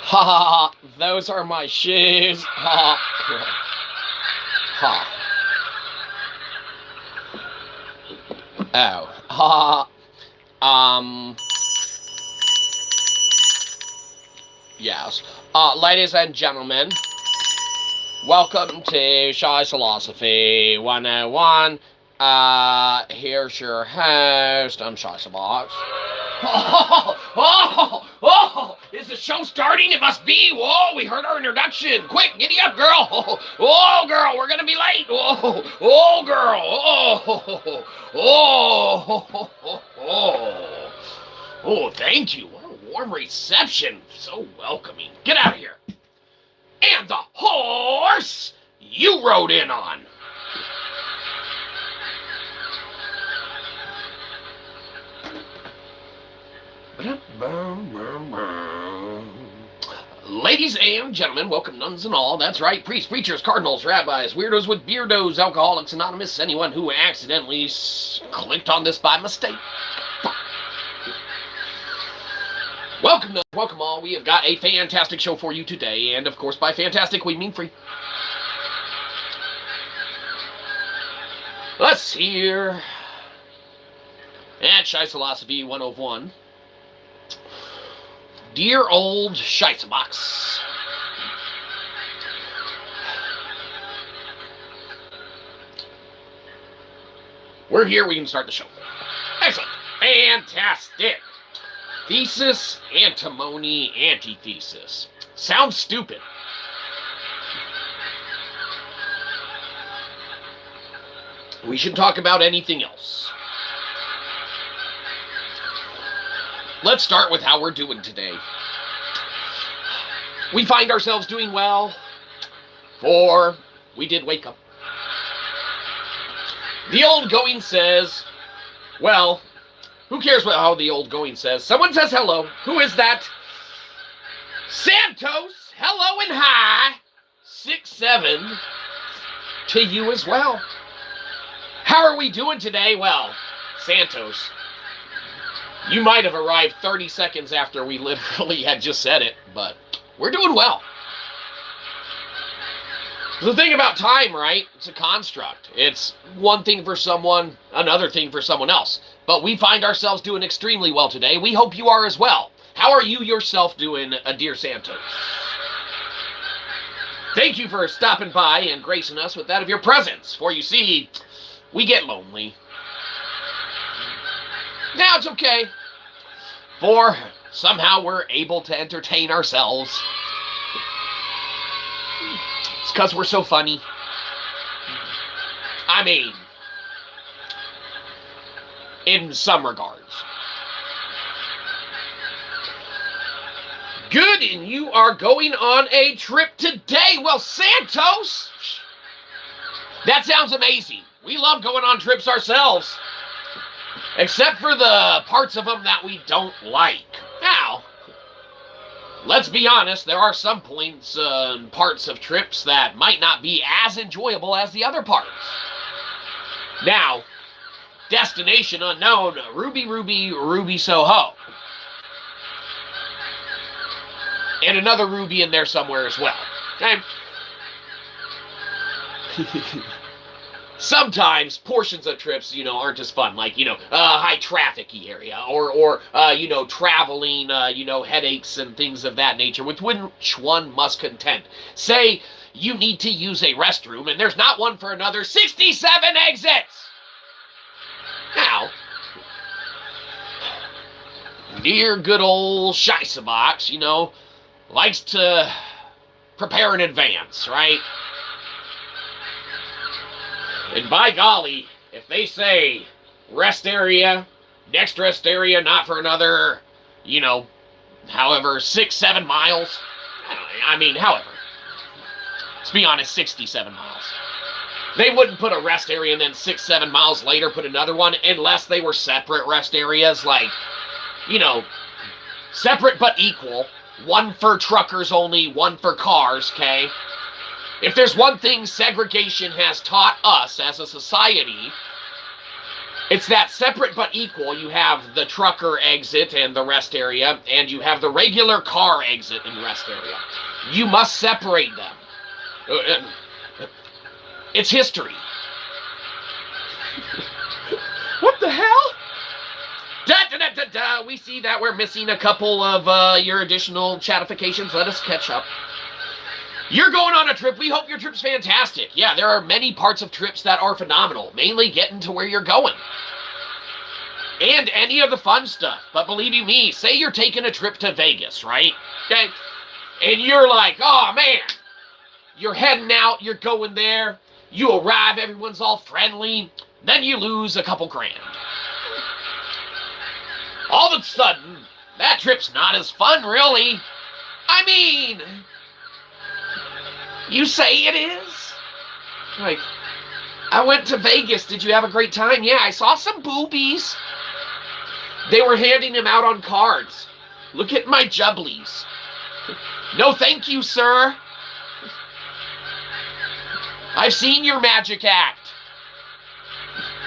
Ha ha ha, those are my shoes. Ha ha. Oh. Ha ha. Yes. Ladies and gentlemen, welcome to Shyzalosophy 101. Here's your host. I'm Shyzabox. Oh, is the show starting? It must be. Whoa, we heard our introduction. Quick, giddy up, girl. Oh, girl, we're going to be late. Oh, girl. Oh, thank you. What a warm reception. So welcoming. Get out of here. And the horse you rode in on. Ladies and gentlemen, welcome nuns and all. That's right, priests, preachers, cardinals, rabbis, weirdos with beardos, Alcoholics Anonymous, anyone who accidentally clicked on this by mistake. Welcome all. We have got a fantastic show for you today, and of course by fantastic we mean free. Let's see here. At Shyzalosophy 101. Dear old Shyzabox. We're here, we can start the show. Excellent. Fantastic. Thesis, Antimony, Antithesis. Sounds stupid. We should talk about anything else. Let's start with how we're doing today. We find ourselves doing well, for we did wake up. The old going says, well, who cares how the old going says? Someone says hello. Who is that? Santos, hello and hi. 6-7 to you as well. How are we doing today? Well, Santos, you might have arrived 30 seconds after we literally had just said it, but we're doing well. The thing about time, right? It's a construct. It's one thing for someone, another thing for someone else. But we find ourselves doing extremely well today. We hope you are as well. How are you yourself doing, dear Santos? Thank you for stopping by and gracing us with that of your presence. For you see, we get lonely. Now it's okay. For somehow we're able to entertain ourselves. It's because we're so funny. I mean, in some regards. Good, and you are going on a trip today. Well, Santos, that sounds amazing. We love going on trips ourselves. Except for the parts of them that we don't like. Now, let's be honest, there are some points and parts of trips that might not be as enjoyable as the other parts. Now, destination unknown, Ruby Soho. And another Ruby in there somewhere as well. Okay? Sometimes portions of trips, aren't as fun, like, high traffic-y area, or traveling, headaches and things of that nature, with which one must contend. Say you need to use a restroom, and there's not one for another 67 exits! Now, dear good old Shyzabox, likes to prepare in advance, right? And by golly, if they say rest area, next rest area, not for another, however, 6-7 miles. However. Let's be honest, 67 miles. They wouldn't put a rest area and then 6-7 miles later put another one unless they were separate rest areas, like, separate but equal. One for truckers only, one for cars, okay? If there's one thing segregation has taught us as a society, It's that separate but equal. You have the trucker exit and the rest area, and you have the regular car exit and rest area. You must separate them. It's history. What the hell? We see that we're missing a couple of your additional chatifications. Let us catch up. You're going on a trip. We hope your trip's fantastic. Yeah, there are many parts of trips that are phenomenal, mainly getting to where you're going. And any of the fun stuff. But believe you me, say you're taking a trip to Vegas, right? Okay? And you're like, oh man, you're heading out, you're going there, you arrive, everyone's all friendly, then you lose a couple grand. All of a sudden, that trip's not as fun, really. I mean, you say it is? Like, I went to Vegas. Did you have a great time? Yeah, I saw some boobies. They were handing them out on cards. Look at my jubblies. No, thank you, sir. I've seen your magic act.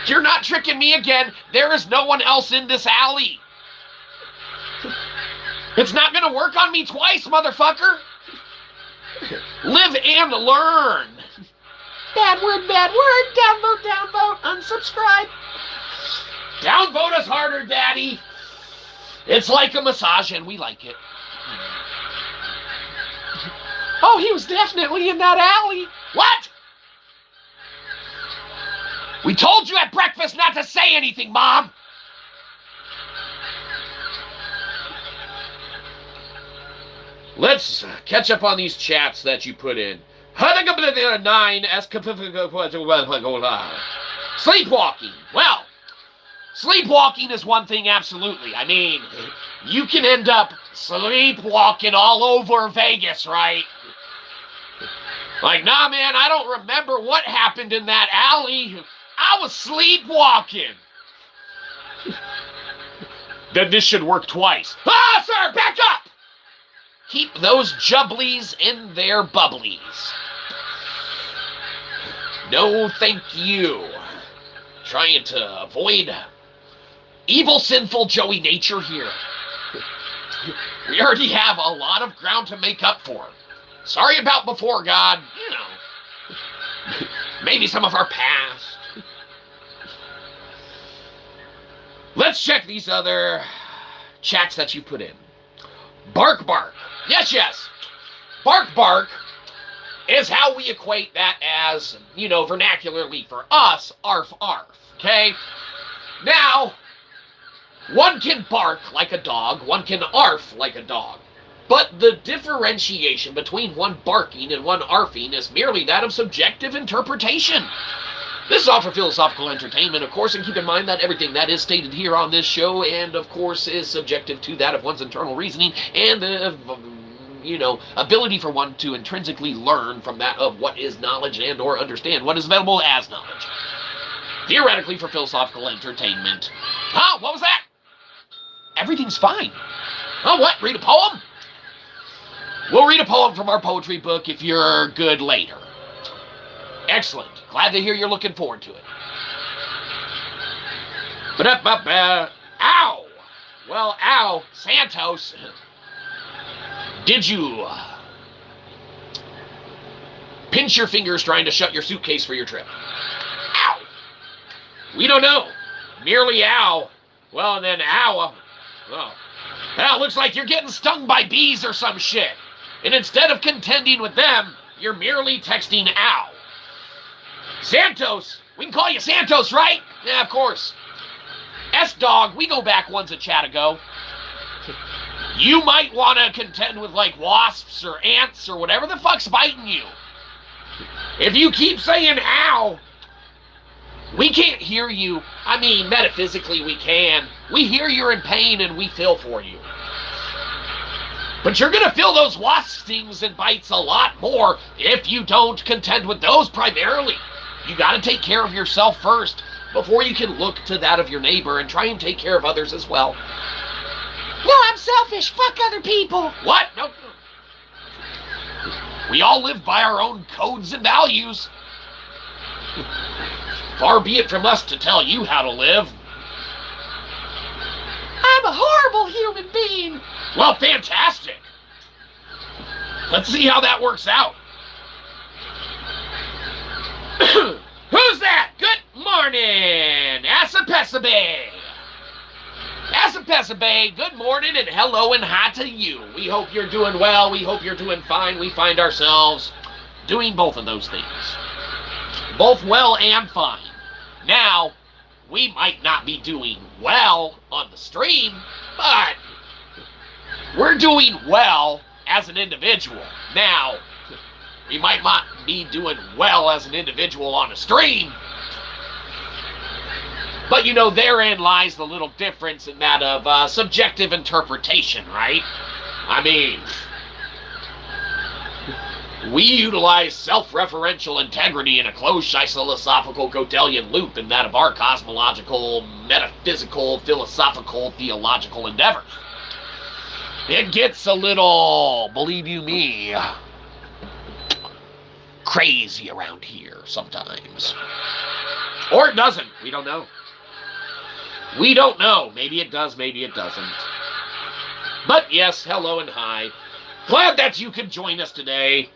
You're not tricking me again. There is no one else in this alley. It's not going to work on me twice, motherfucker. Live and learn. Bad word, downvote, unsubscribe. Downvote us harder, daddy. It's like a massage and we like it. Oh, he was definitely in that alley. What? We told you at breakfast not to say anything, Mom. Let's catch up on these chats that you put in. 9 sleepwalking. Well, sleepwalking is one thing, absolutely. I mean, you can end up sleepwalking all over Vegas, right? Like, nah, man, I don't remember what happened in that alley. I was sleepwalking. Then this should work twice. Ah, sir, back up! Keep those jubblies in their bubblies. No, thank you. Trying to avoid evil, sinful Joey nature here. We already have a lot of ground to make up for. Sorry about before, God. You know, maybe some of our past. Let's check these other chats that you put in. Bark bark. Yes, yes. Bark bark is how we equate that as, you know, vernacularly for us, arf arf. Okay? Now, one can bark like a dog, one can arf like a dog. But the differentiation between one barking and one arfing is merely that of subjective interpretation. This is all for philosophical entertainment, of course, and keep in mind that everything that is stated here on this show, and of course, is subjective to that of one's internal reasoning and the, you know, ability for one to intrinsically learn from that of what is knowledge and or understand what is available as knowledge. Theoretically for philosophical entertainment. Huh? What was that? Everything's fine. Oh, what? Read a poem? We'll read a poem from our poetry book if you're good later. Excellent. Glad to hear you're looking forward to it. Ow! Well, ow, Santos. Did you pinch your fingers trying to shut your suitcase for your trip? Ow! We don't know. Merely ow. Well, and then ow. Oh. Well, looks like you're getting stung by bees or some shit. And instead of contending with them, you're merely texting ow. Santos. We can call you Santos, right? Yeah, of course. S-Dog, we go back once a chat ago. You might want to contend with, like, wasps or ants or whatever the fuck's biting you. If you keep saying ow, we can't hear you. I mean, metaphysically we can. We hear you're in pain and we feel for you. But you're going to feel those wasp stings and bites a lot more if you don't contend with those primarily. You got to take care of yourself first before you can look to that of your neighbor and try and take care of others as well. No, I'm selfish. Fuck other people. What? No. We all live by our own codes and values. Far be it from us to tell you how to live. I'm a horrible human being. Well, fantastic. Let's see how that works out. Who's that? Good morning, Asapessabe. Asapessabe, good morning and hello and hi to you. We hope you're doing well. We hope you're doing fine. We find ourselves doing both of those things. Both well and fine. Now, we might not be doing well on the stream, but we're doing well as an individual. Now, we might not be doing well as an individual on a stream, but you know, therein lies the little difference in that of subjective interpretation, right? I mean, we utilize self-referential integrity in a closed Shyzalosophical Godelian loop in that of our cosmological, metaphysical, philosophical, theological endeavors. It gets a little, believe you me, crazy around here sometimes. Or it doesn't. We don't know. We don't know. Maybe it does, maybe it doesn't. But yes, hello and hi. Glad that you could join us today.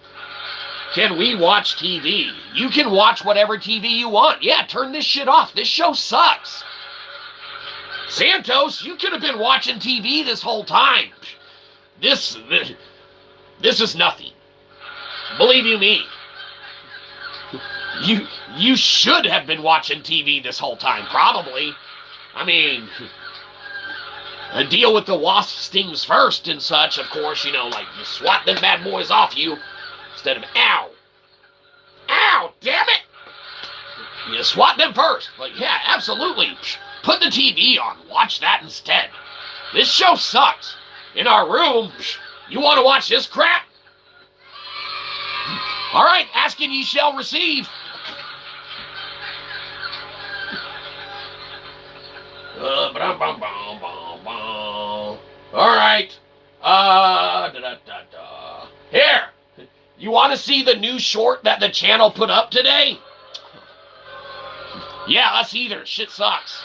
Can we watch TV? You can watch whatever TV you want. Yeah, turn this shit off. This show sucks. Santos, you could have been watching TV this whole time. This is nothing. Believe you me. You should have been watching TV this whole time, probably. I mean, deal with the wasp stings first and such, of course, you know, like you swat them bad boys off you instead of ow. Ow, damn it! You swat them first. Like, yeah, absolutely. Put the TV on. Watch that instead. This show sucks. In our room, you want to watch this crap? All right, asking ye shall receive. All right. Here. You want to see the new short that the channel put up today? Yeah, us either. Shit sucks.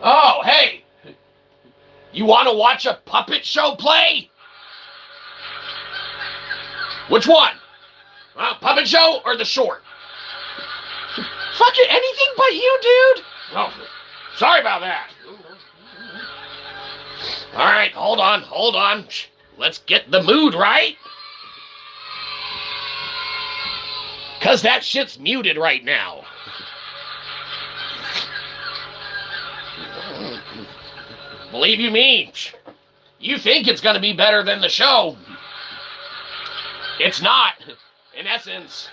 Oh, hey. You want to watch a puppet show play? Which one? Puppet show or the short? Fuck it, anything but you, dude. Oh, sorry about that. All right, hold on. Let's get the mood right. Because that shit's muted right now. Believe you me, you think it's going to be better than the show. It's not. In essence,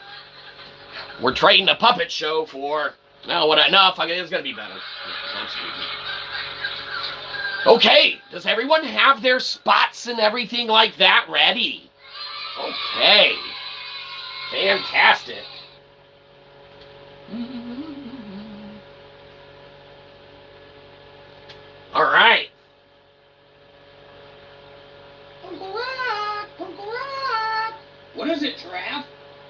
we're trading a puppet show for, no, it's going to be better. Absolutely. Okay, does everyone have their spots and everything like that ready? Okay. Fantastic. All right. Uncle Rock! What is it, Giraffe?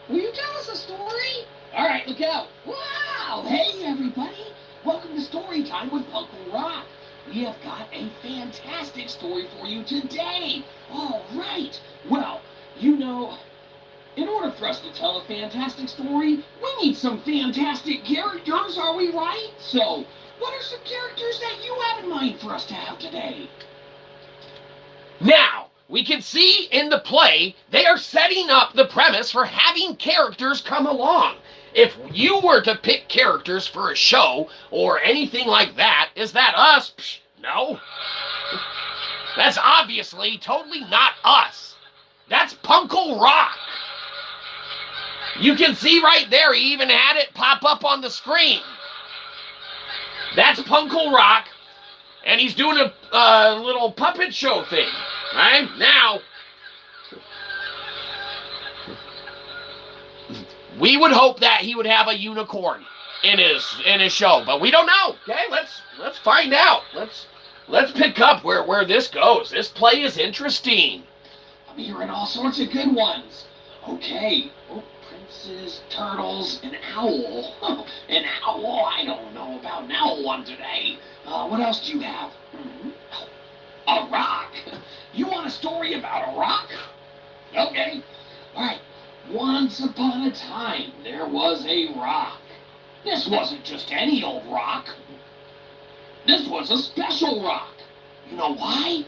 Will you tell us a story? All right, look out. Wow! Hey, everybody. Welcome to Story Time with Uncle Rock. We have got a fantastic story for you today. All right. Well, you know, in order for us to tell a fantastic story, we need some fantastic characters, are we right? So, what are some characters that you have in mind for us to have today? Now, we can see in the play, they are setting up the premise for having characters come along. If you were to pick characters for a show or anything like that, is that us? Psh, no. That's obviously totally not us. That's Punkle Rock. You can see right there, he even had it pop up on the screen. That's Punkle Rock, and he's doing a little puppet show thing. Right? Now, we would hope that he would have a unicorn in his show, but we don't know. Okay, let's find out. Let's pick up where this goes. This play is interesting. I'm hearing all sorts of good ones. Okay. Oh, princes, turtles, an owl. An owl? I don't know about an owl one today. What else do you have? A rock. You want a story about a rock? Okay. All right. Once upon a time, there was a rock. This wasn't just any old rock. This was a special rock. You know why?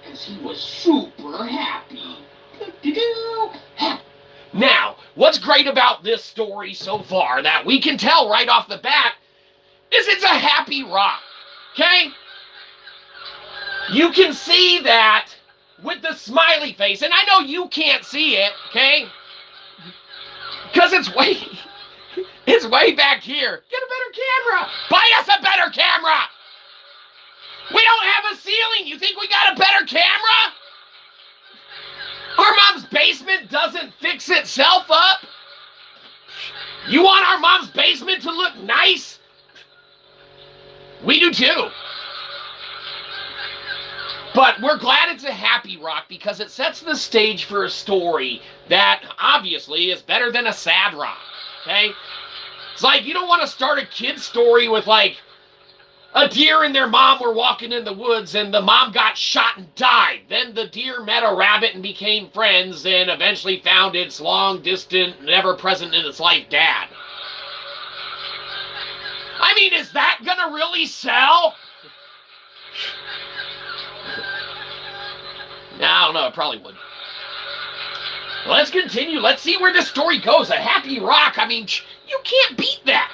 Because he was super happy. Now, what's great about this story so far that we can tell right off the bat is it's a happy rock, okay? You can see that with the smiley face, and I know you can't see it, okay? Because it's way back here. Get a better camera. Buy us a better camera. We don't have a ceiling. You think we got a better camera? Our mom's basement doesn't fix itself up. You want our mom's basement to look nice? We do too. But we're glad it's a happy rock because it sets the stage for a story that obviously is better than a sad rock, okay? It's like you don't want to start a kid's story with like a deer and their mom were walking in the woods and the mom got shot and died. Then the deer met a rabbit and became friends and eventually found its long, distant, never present in its life dad. I mean, is that gonna really sell? I don't know, it probably would. Let's continue. Let's see where this story goes. A happy rock. I mean, you can't beat that.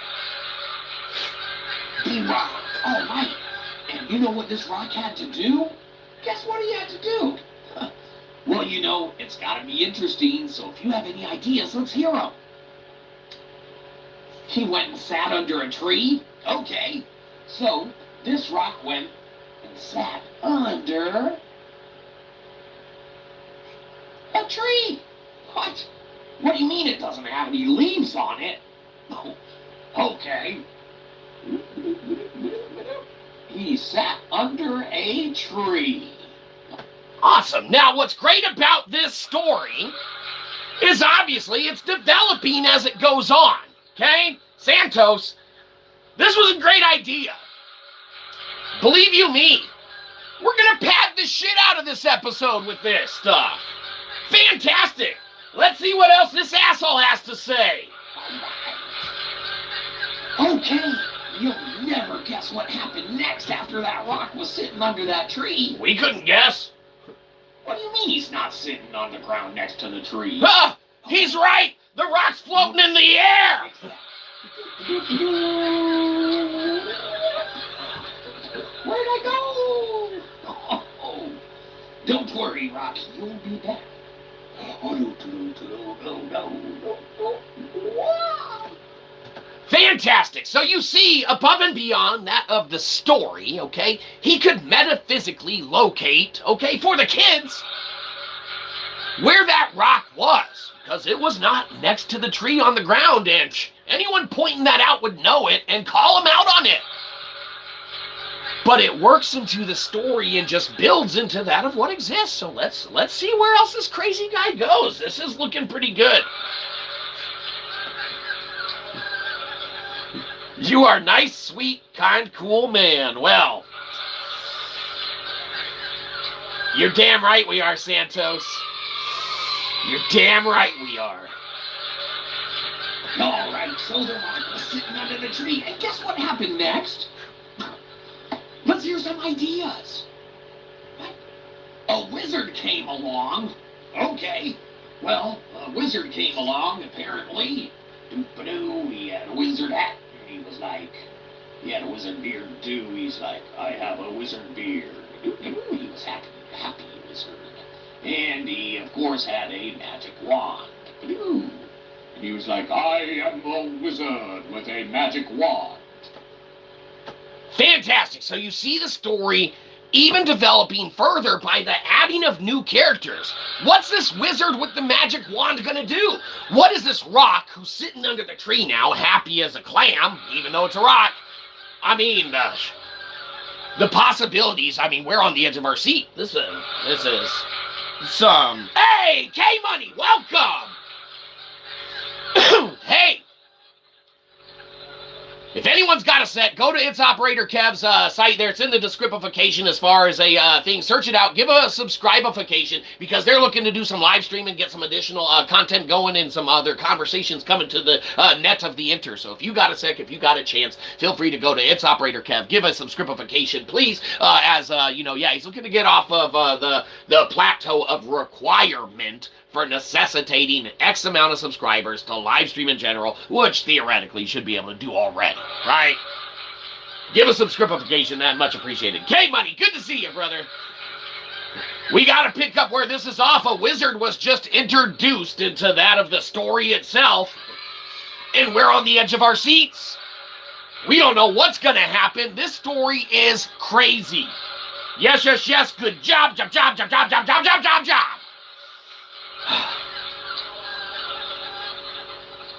The rock. All right. And you know what this rock had to do? Guess what he had to do? Well, you know, it's got to be interesting, so if you have any ideas, let's hear them. He went and sat under a tree? Okay. So, this rock went and sat under a tree. What? What do you mean it doesn't have any leaves on it? Oh, okay. He sat under a tree. Awesome. Now, what's great about this story is obviously it's developing as it goes on. Okay? Santos, this was a great idea. Believe you me, we're going to pad the shit out of this episode with this stuff. Fantastic. Let's see what else this asshole has to say. Okay. You'll never guess what happened next after that rock was sitting under that tree. We couldn't guess. What do you mean he's not sitting on the ground next to the tree? Ah, he's right. The rock's floating in the air. Where'd I go? Oh, don't worry, Rocky. You'll be back. Fantastic. So you see, above and beyond that of the story, okay, he could metaphysically locate, okay, for the kids, where that rock was, because it was not next to the tree on the ground, and anyone pointing that out would know it and call him out on it. But it works into the story and just builds into that of what exists. So let's see where else this crazy guy goes. This is looking pretty good. You are nice, sweet, kind, cool man. Well, you're damn right we are, Santos. You're damn right we are. All right, so the rock was sitting under the tree, and guess what happened next? Let's hear some ideas. What? A wizard came along. Okay. Well, a wizard came along, apparently. Doop-a-doo, he had a wizard hat. He was like, he had a wizard beard too. He's like, I have a wizard beard. Doop-a-doo, he was happy wizard. And he, of course, had a magic wand. Doop-a-doo. And he was like, I am a wizard with a magic wand. Fantastic. So you see the story even developing further by the adding of new characters. What's this wizard with the magic wand gonna do? What is this rock who's sitting under the tree now, happy as a clam, even though it's a rock? I mean, the possibilities, I mean, we're on the edge of our seat. This is some. Hey, K-Money, welcome. Hey. If anyone's got a set, go to It's Operator Kev's site there. It's in the descriptification as far as a thing. Search it out. Give a subscribification because they're looking to do some live streaming, get some additional content going and some other conversations coming to the net of the inter. So if you got a sec, if you got a chance, feel free to go to It's Operator Kev. Give a subscribification, please. You know, yeah, he's looking to get off of the plateau of requirement for necessitating X amount of subscribers to live stream in general, which theoretically should be able to do already, right? Give a subscribification, that much appreciated. K-Money, good to see you, brother. We gotta pick up where this is off. A wizard was just introduced into that of the story itself, and we're on the edge of our seats. We don't know what's gonna happen. This story is crazy. Yes, yes, yes, good job, job, job, job, job, job, job, job, job, job.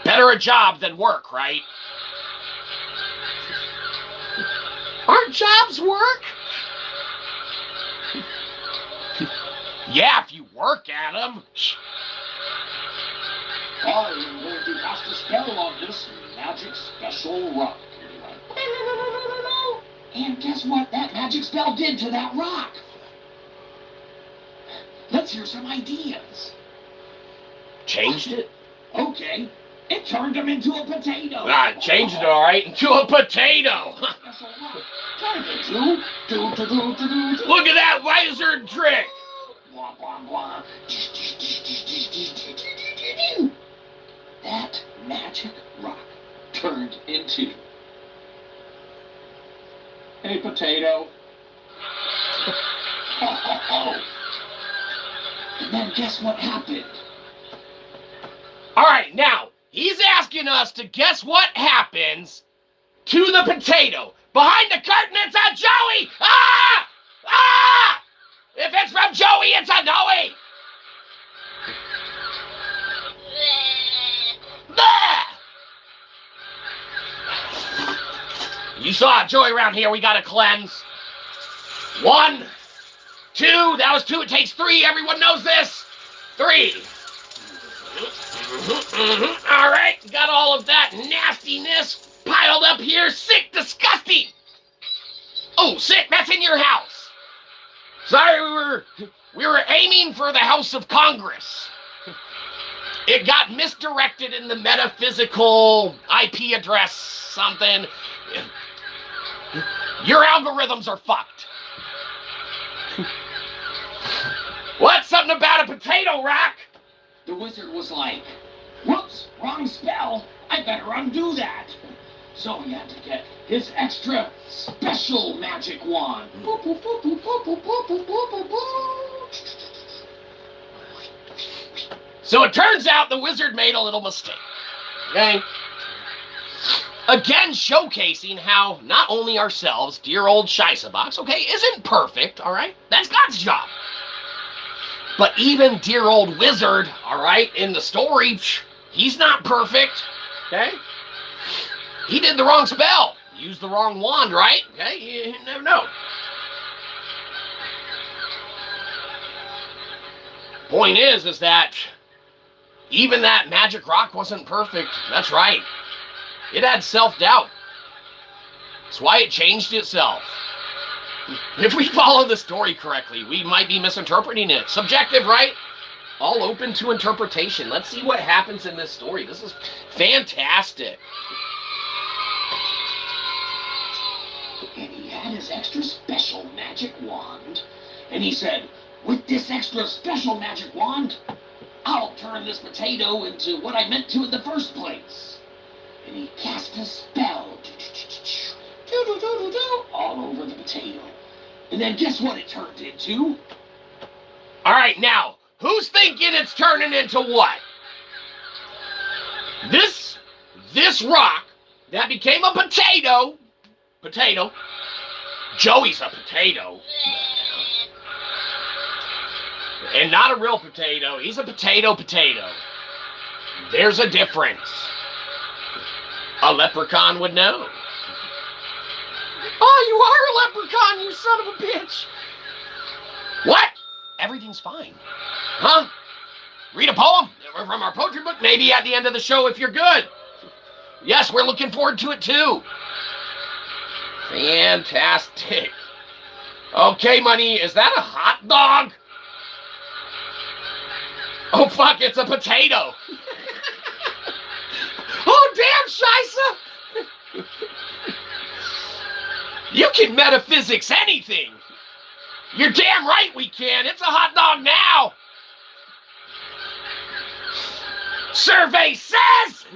Better a job than work, right? Aren't jobs work? Yeah, if you work at them. I am going to cast a spell on this magic special rock. And guess what that magic spell did to that rock? Let's hear some ideas. Changed it? Okay. It turned him into a potato. Changed it, all right, into a potato. Turned into Look at that wizard trick. Blah, blah, blah. That magic rock turned into a potato. And then guess what happened? All right, now, he's asking us to guess what happens to the potato. Behind the curtain, it's a Joey! Ah! Ah! If it's from Joey, it's a Noe! You saw it, Joey, around here. We got to cleanse. 1, 2. That was 2. It takes 3. Everyone knows this. 3. All right. Got all of that nastiness piled up here. Sick, disgusting. Oh, sick. That's in your house. Sorry, we were aiming for the House of Congress. It got misdirected in the metaphysical IP address something. Your algorithms are fucked. What's something about a potato rock? The wizard was like, whoops, wrong spell. I better undo that. So he had to get his extra special magic wand. So it turns out the wizard made a little mistake. Okay? Again, showcasing how not only ourselves, dear old Shyzabox, okay, isn't perfect, all right? That's God's job. But even dear old wizard, all right, in the story, he's not perfect, okay? He did the wrong spell. Used the wrong wand, right? Okay, you never know. Point is that even that magic rock wasn't perfect. That's right. It had self-doubt. That's why it changed itself. If we follow the story correctly, we might be misinterpreting it. Subjective, right? All open to interpretation. Let's see what happens in this story. This is fantastic. And he had his extra special magic wand. And he said, with this extra special magic wand, I'll turn this potato into what I meant to in the first place. And he cast a spell all over the potato. And then guess what it turned into? All right, now, who's thinking it's turning into what? This rock that became a potato. Joey's a potato. And not a real potato. He's a potato. There's a difference. A leprechaun would know. Oh, you are a leprechaun, you son of a bitch. What? everything's fine. Huh? Read a poem from our poetry book, maybe at the end of the show if you're good. Yes, we're looking forward to it too. Fantastic. Okay, Money, is that a hot dog? Oh, fuck, it's a potato. Oh, damn, Shyza. You can metaphysics anything. You're damn right we can. It's a hot dog now. Survey says.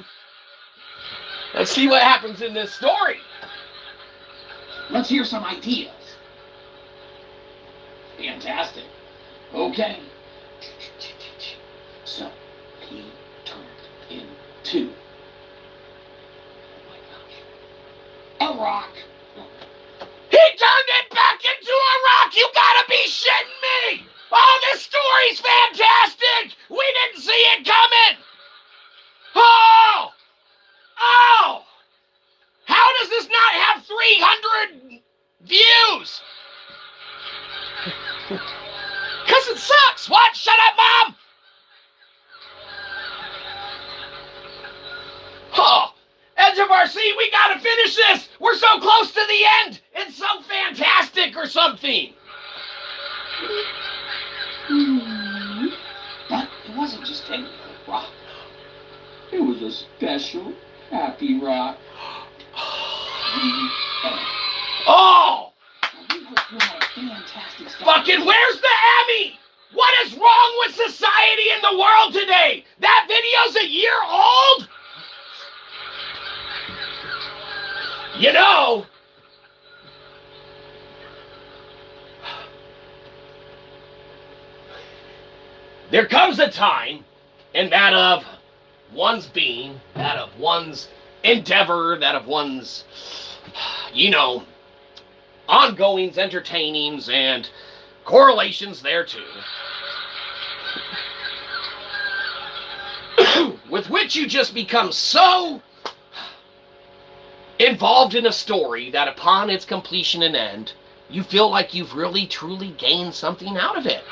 Let's see what happens in this story. Let's hear some ideas. Fantastic. Okay. So, he turned into... oh my gosh. A rock. He turned it back into a rock! You gotta be shitting me! Oh, this story's fantastic! We didn't see it coming! Oh! Oh! How does this not have 300 views? Because it sucks! What? Shut up, Mom! Oh! Edge of our seat, we gotta finish this! We're so close to the end! It's so fantastic or something! But it wasn't just any rock. It was a special happy rock. Oh! We went through a fantastic stuff. Fucking where's the Emmy? What is wrong with society in the world today? That video's a year old? You know, there comes a time in that of one's being, that of one's endeavor, that of one's, you know, ongoings, entertainings, and correlations thereto, with which you just become so involved in a story that upon its completion and end, you feel like you've really, truly gained something out of it.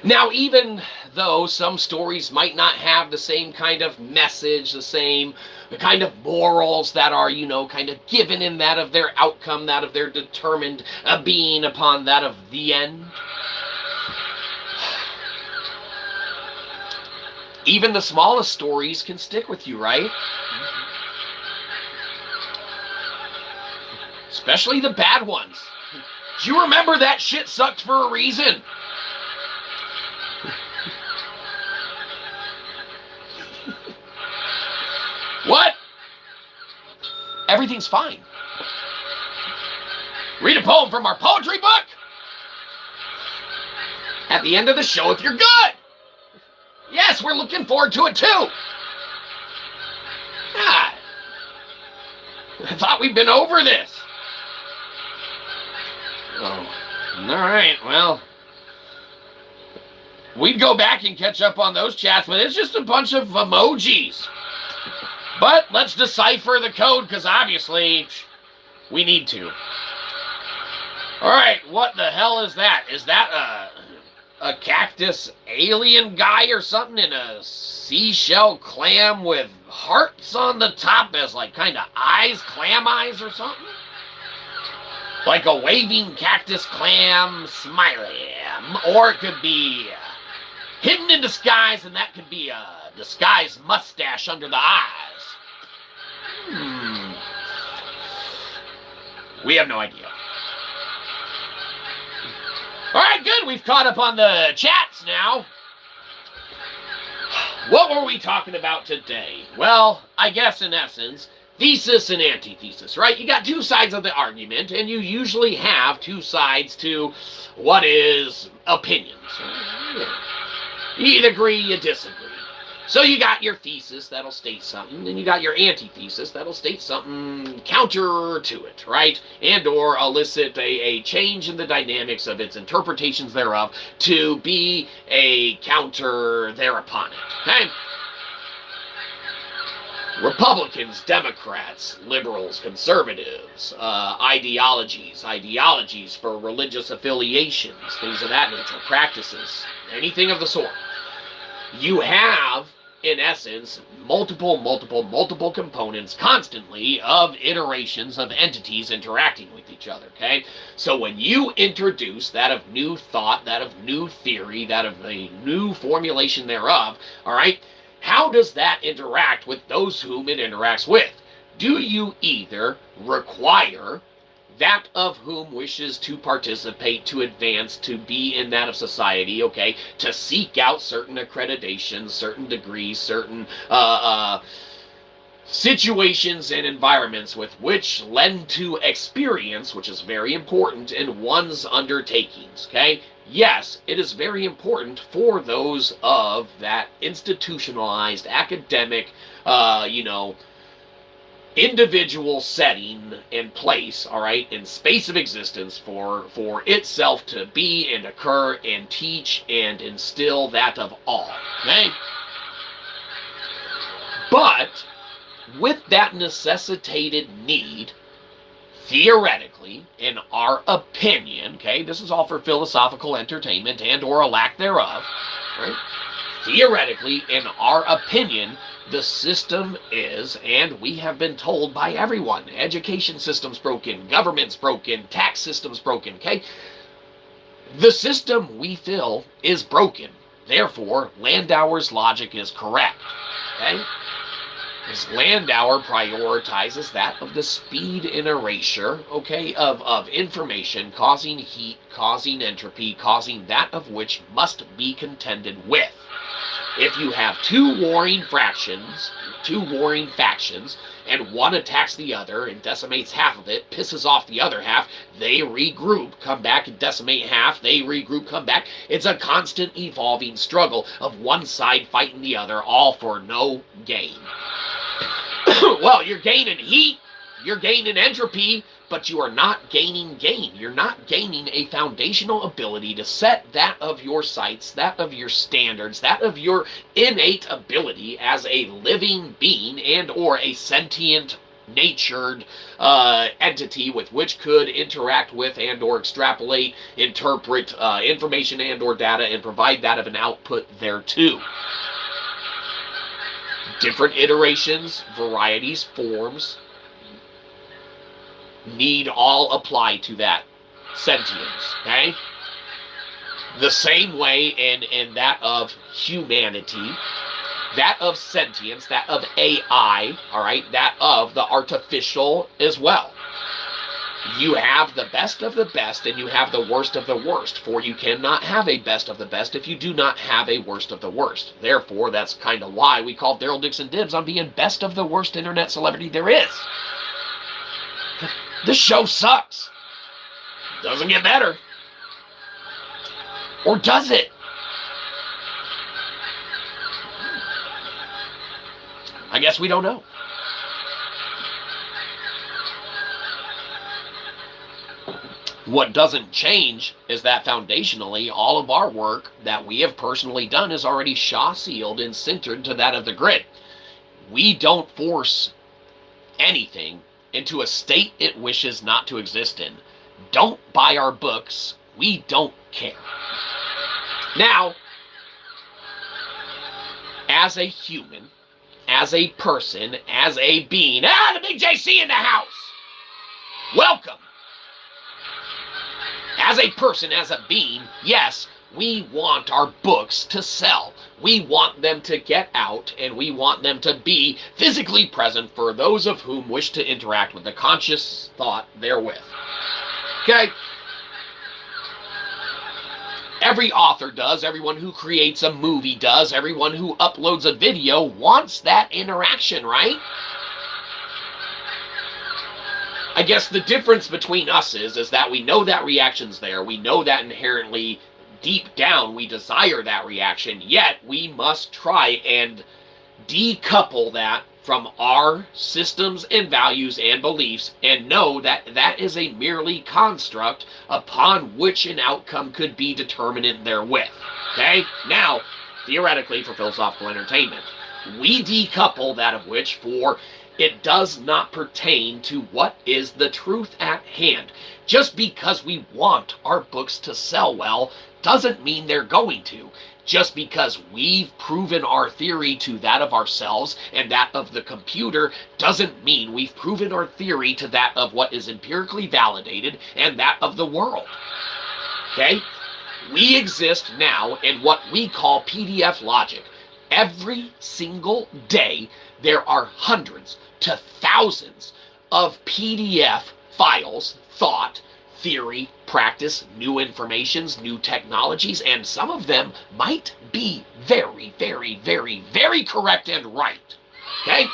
Now, even though some stories might not have the same kind of message, the same kind of morals that are, you know, kind of given in that of their outcome, that of their determined being upon that of the end, even the smallest stories can stick with you, right? Especially the bad ones. Do you remember that shit sucked for a reason? What? Everything's fine. Read a poem from our poetry book at the end of the show if you're good. Yes, we're looking forward to it too. God, I thought we'd been over this. Oh, all right, well, we'd go back and catch up on those chats, but it's just a bunch of emojis. But let's decipher the code, because obviously we need to. All right, what the hell is that? Is that a cactus alien guy or something in a seashell clam with hearts on the top as like kind of eyes, clam eyes or something? Like a waving cactus clam smiley. Or it could be hidden in disguise, and that could be a disguised mustache under the eyes. We have no idea. All right, good. We've caught up on the chats now. What were we talking about today? Well, I guess in essence, thesis and antithesis, right? You got two sides of the argument, and you usually have two sides to what is opinions. You either agree, you disagree. So you got your thesis that'll state something, and you got your antithesis that'll state something counter to it, right? And or elicit a change in the dynamics of its interpretations thereof to be a counter thereupon it, okay? Republicans, Democrats, liberals, conservatives, ideologies for religious affiliations, things of that nature, practices, anything of the sort. You have, in essence, multiple components constantly of iterations of entities interacting with each other, okay? So when you introduce that of new thought, that of new theory, that of a new formulation thereof, all right, how does that interact with those whom it interacts with? Do you either require that of whom wishes to participate, to advance, to be in that of society, okay, to seek out certain accreditations, certain degrees, certain situations and environments with which lend to experience, which is very important in one's undertakings, okay? Yes, it is very important for those of that institutionalized, academic, individual setting and place, all right, in space of existence for itself to be and occur and teach and instill that of all, okay? But with that necessitated need, theoretically, in our opinion, okay, this is all for philosophical entertainment and or a lack thereof, right? Theoretically, in our opinion, the system is, and we have been told by everyone, education system's broken, government's broken, tax system's broken, okay? The system we feel is broken. Therefore, Landauer's logic is correct, okay? As Landauer prioritizes that of the speed in erasure, okay, of information, causing heat, causing entropy, causing that of which must be contended with. If you have two warring factions, and one attacks the other and decimates half of it, pisses off the other half, they regroup, come back and decimate half, they regroup, come back. It's a constant evolving struggle of one side fighting the other, all for no gain. Well, you're gaining heat, you're gaining entropy, but you are not gaining gain. You're not gaining a foundational ability to set that of your sights, that of your standards, that of your innate ability as a living being and or a sentient, natured entity with which could interact with and or extrapolate, interpret information and or data and provide that of an output thereto. Different iterations, varieties, forms, need all apply to that sentience, okay? The same way in that of humanity, that of sentience, that of AI, all right, that of the artificial as well. You have the best of the best and you have the worst of the worst, for you cannot have a best of the best if you do not have a worst of the worst. Therefore, that's kind of why we called Daryl Dixon dibs on being best of the worst internet celebrity there is. This show sucks. Doesn't get better. Or does it? I guess we don't know. What doesn't change is that foundationally, all of our work that we have personally done is already Shaw-sealed and centered to that of the grid. We don't force anything into a state it wishes not to exist in. Don't buy our books. We don't care. Now, as a human, as a person, as a being, the big JC in the house. Welcome. As a person, as a being, yes, we want our books to sell. We want them to get out, and we want them to be physically present for those of whom wish to interact with the conscious thought therewith. Okay? Every author does, everyone who creates a movie does, everyone who uploads a video wants that interaction, right? I guess the difference between us is that we know that reaction's there. We know that inherently, deep down, we desire that reaction, yet we must try and decouple that from our systems and values and beliefs and know that that is a merely construct upon which an outcome could be determinate therewith. Okay? Now, theoretically, for philosophical entertainment, we decouple that of which, for it does not pertain to what is the truth at hand. Just because we want our books to sell well doesn't mean they're going to. Just because we've proven our theory to that of ourselves and that of the computer doesn't mean we've proven our theory to that of what is empirically validated and that of the world. Okay? We exist now in what we call PDF logic. Every single day, there are hundreds to thousands of PDF files, thought, theory, practice, new informations, new technologies, and some of them might be very, very, very, very correct and right. Okay?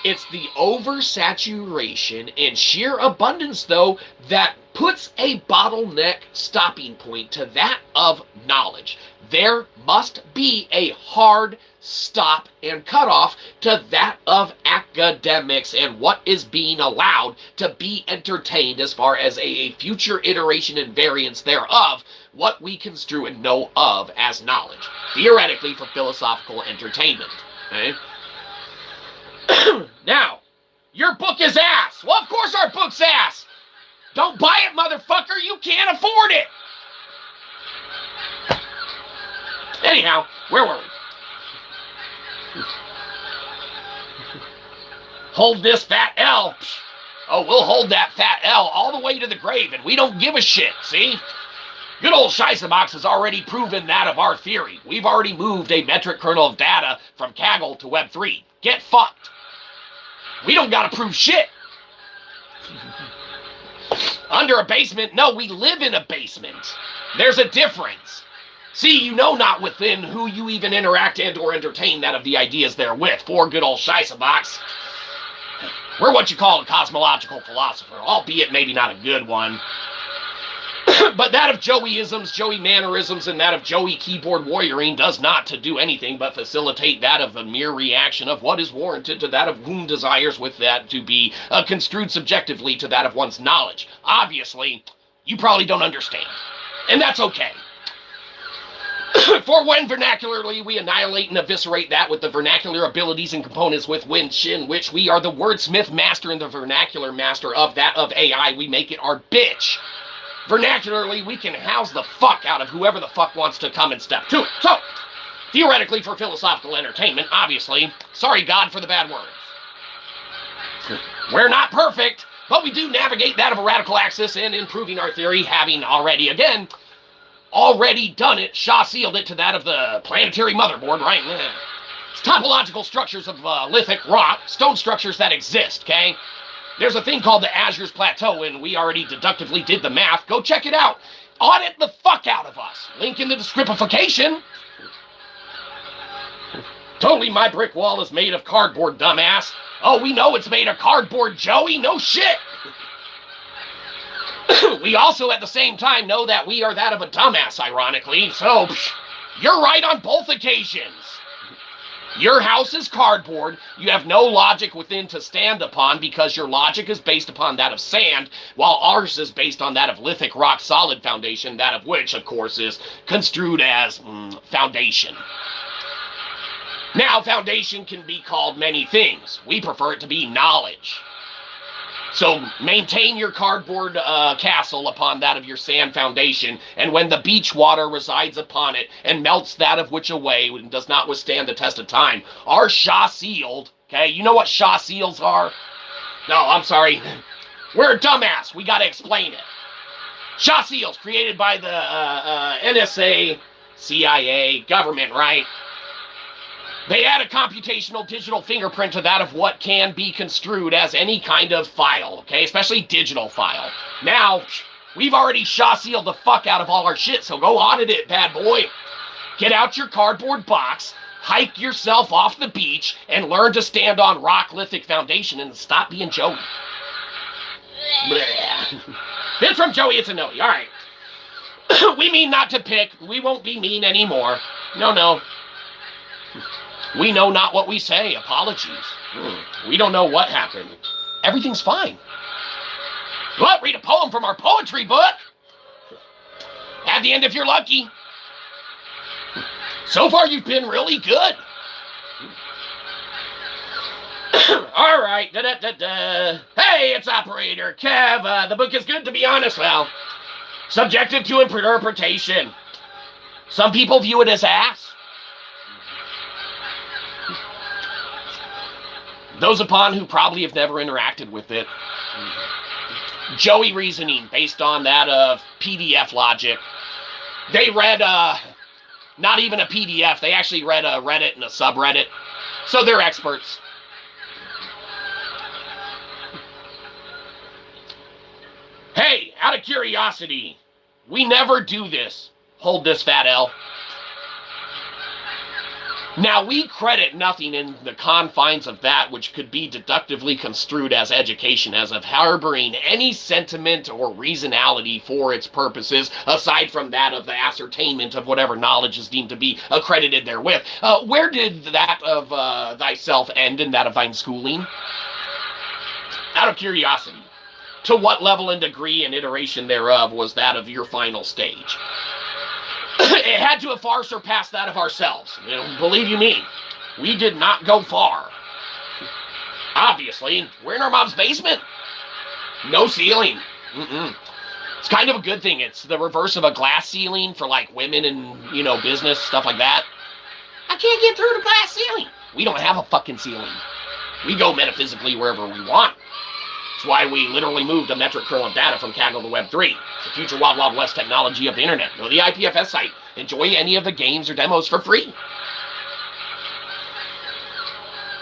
It's the oversaturation and sheer abundance, though, that puts a bottleneck stopping point to that of knowledge. There must be a hard stop and cutoff to that of academics and what is being allowed to be entertained as far as a future iteration and variance thereof, what we construe and know of as knowledge, theoretically for philosophical entertainment. Okay? Now, your book is ass. Well, of course our book's ass. Don't buy it, motherfucker. You can't afford it. Anyhow, where were we? Hold this fat L. Oh, we'll hold that fat L all the way to the grave, and we don't give a shit, see? Good old Shyzabox has already proven that of our theory. We've already moved a metric kernel of data from Kaggle to Web3. Get fucked. We don't gotta prove shit. Under a basement? No, we live in a basement. There's a difference. See, you know not within who you even interact and or entertain that of the ideas therewith. For good old Shyzabox. We're what you call a cosmological philosopher, albeit maybe not a good one. But that of Joey-isms, Joey mannerisms, and that of Joey keyboard warrioring does not to do anything but facilitate that of the mere reaction of what is warranted to that of whom desires with that to be construed subjectively to that of one's knowledge. Obviously, you probably don't understand. And that's okay. For when vernacularly we annihilate and eviscerate that with the vernacular abilities and components with which in which we are the wordsmith master and the vernacular master of that of AI, we make it our bitch. Vernacularly, we can house the fuck out of whoever the fuck wants to come and step to it. So, theoretically, for philosophical entertainment, obviously, sorry God for the bad words. We're not perfect, but we do navigate that of a radical axis in improving our theory, having already done it, Shaw-sealed it to that of the planetary motherboard, right? It's topological structures of lithic rock, stone structures that exist, okay? There's a thing called the Azure's Plateau, and we already deductively did the math. Go check it out. Audit the fuck out of us. Link in the descriptification. Totally, my brick wall is made of cardboard, dumbass. Oh, we know it's made of cardboard, Joey. No shit. We also, at the same time, know that we are that of a dumbass, ironically. So, you're right on both occasions. Your house is cardboard. You have no logic within to stand upon because your logic is based upon that of sand, while ours is based on that of lithic rock solid foundation, that of which, of course, is construed as foundation. Now, foundation can be called many things. We prefer it to be knowledge. So maintain your cardboard castle upon that of your sand foundation, and when the beach water resides upon it and melts that of which away and does not withstand the test of time, are Shaw-sealed, okay? You know what Shaw-seals are? No, I'm sorry. We're a dumbass. We gotta explain it. Shaw-seals created by the NSA, CIA, government, right? They add a computational digital fingerprint to that of what can be construed as any kind of file, okay? Especially digital file. Now, we've already Shaw-sealed the fuck out of all our shit, so go audit it, bad boy. Get out your cardboard box, hike yourself off the beach, and learn to stand on rock lithic foundation and stop being Joey. Bit from Joey, it's a no. All right. We mean not to pick. We won't be mean anymore. No. We know not what we say. Apologies. We don't know what happened. Everything's fine. What? Read a poem from our poetry book? At the end if you're lucky. So far, you've been really good. All right. Hey, it's Operator Kev. The book is good, to be honest. Well, subjective to interpretation. Some people view it as ass. Those upon who probably have never interacted with it. Joey reasoning based on that of PDF logic. They read not even a PDF. They actually read a Reddit and a subreddit. So they're experts. Hey, out of curiosity, we never do this. Hold this, Fat L. Now, we credit nothing in the confines of that which could be deductively construed as education as of harboring any sentiment or reasonality for its purposes, aside from that of the ascertainment of whatever knowledge is deemed to be accredited therewith. Where did that of thyself end and that of thine schooling? Out of curiosity, to what level and degree and iteration thereof was that of your final stage? It had to have far surpassed that of ourselves. You know, believe you me, we did not go far. Obviously, we're in our mom's basement. No ceiling. It's kind of a good thing. It's the reverse of a glass ceiling for like women and, you know, business, stuff like that. I can't get through the glass ceiling. We don't have a fucking ceiling. We go metaphysically wherever we want. That's why we literally moved a metric curl of data from Kaggle to Web3. It's the future Wild Wild West technology of the internet. Go to the IPFS site. Enjoy any of the games or demos for free.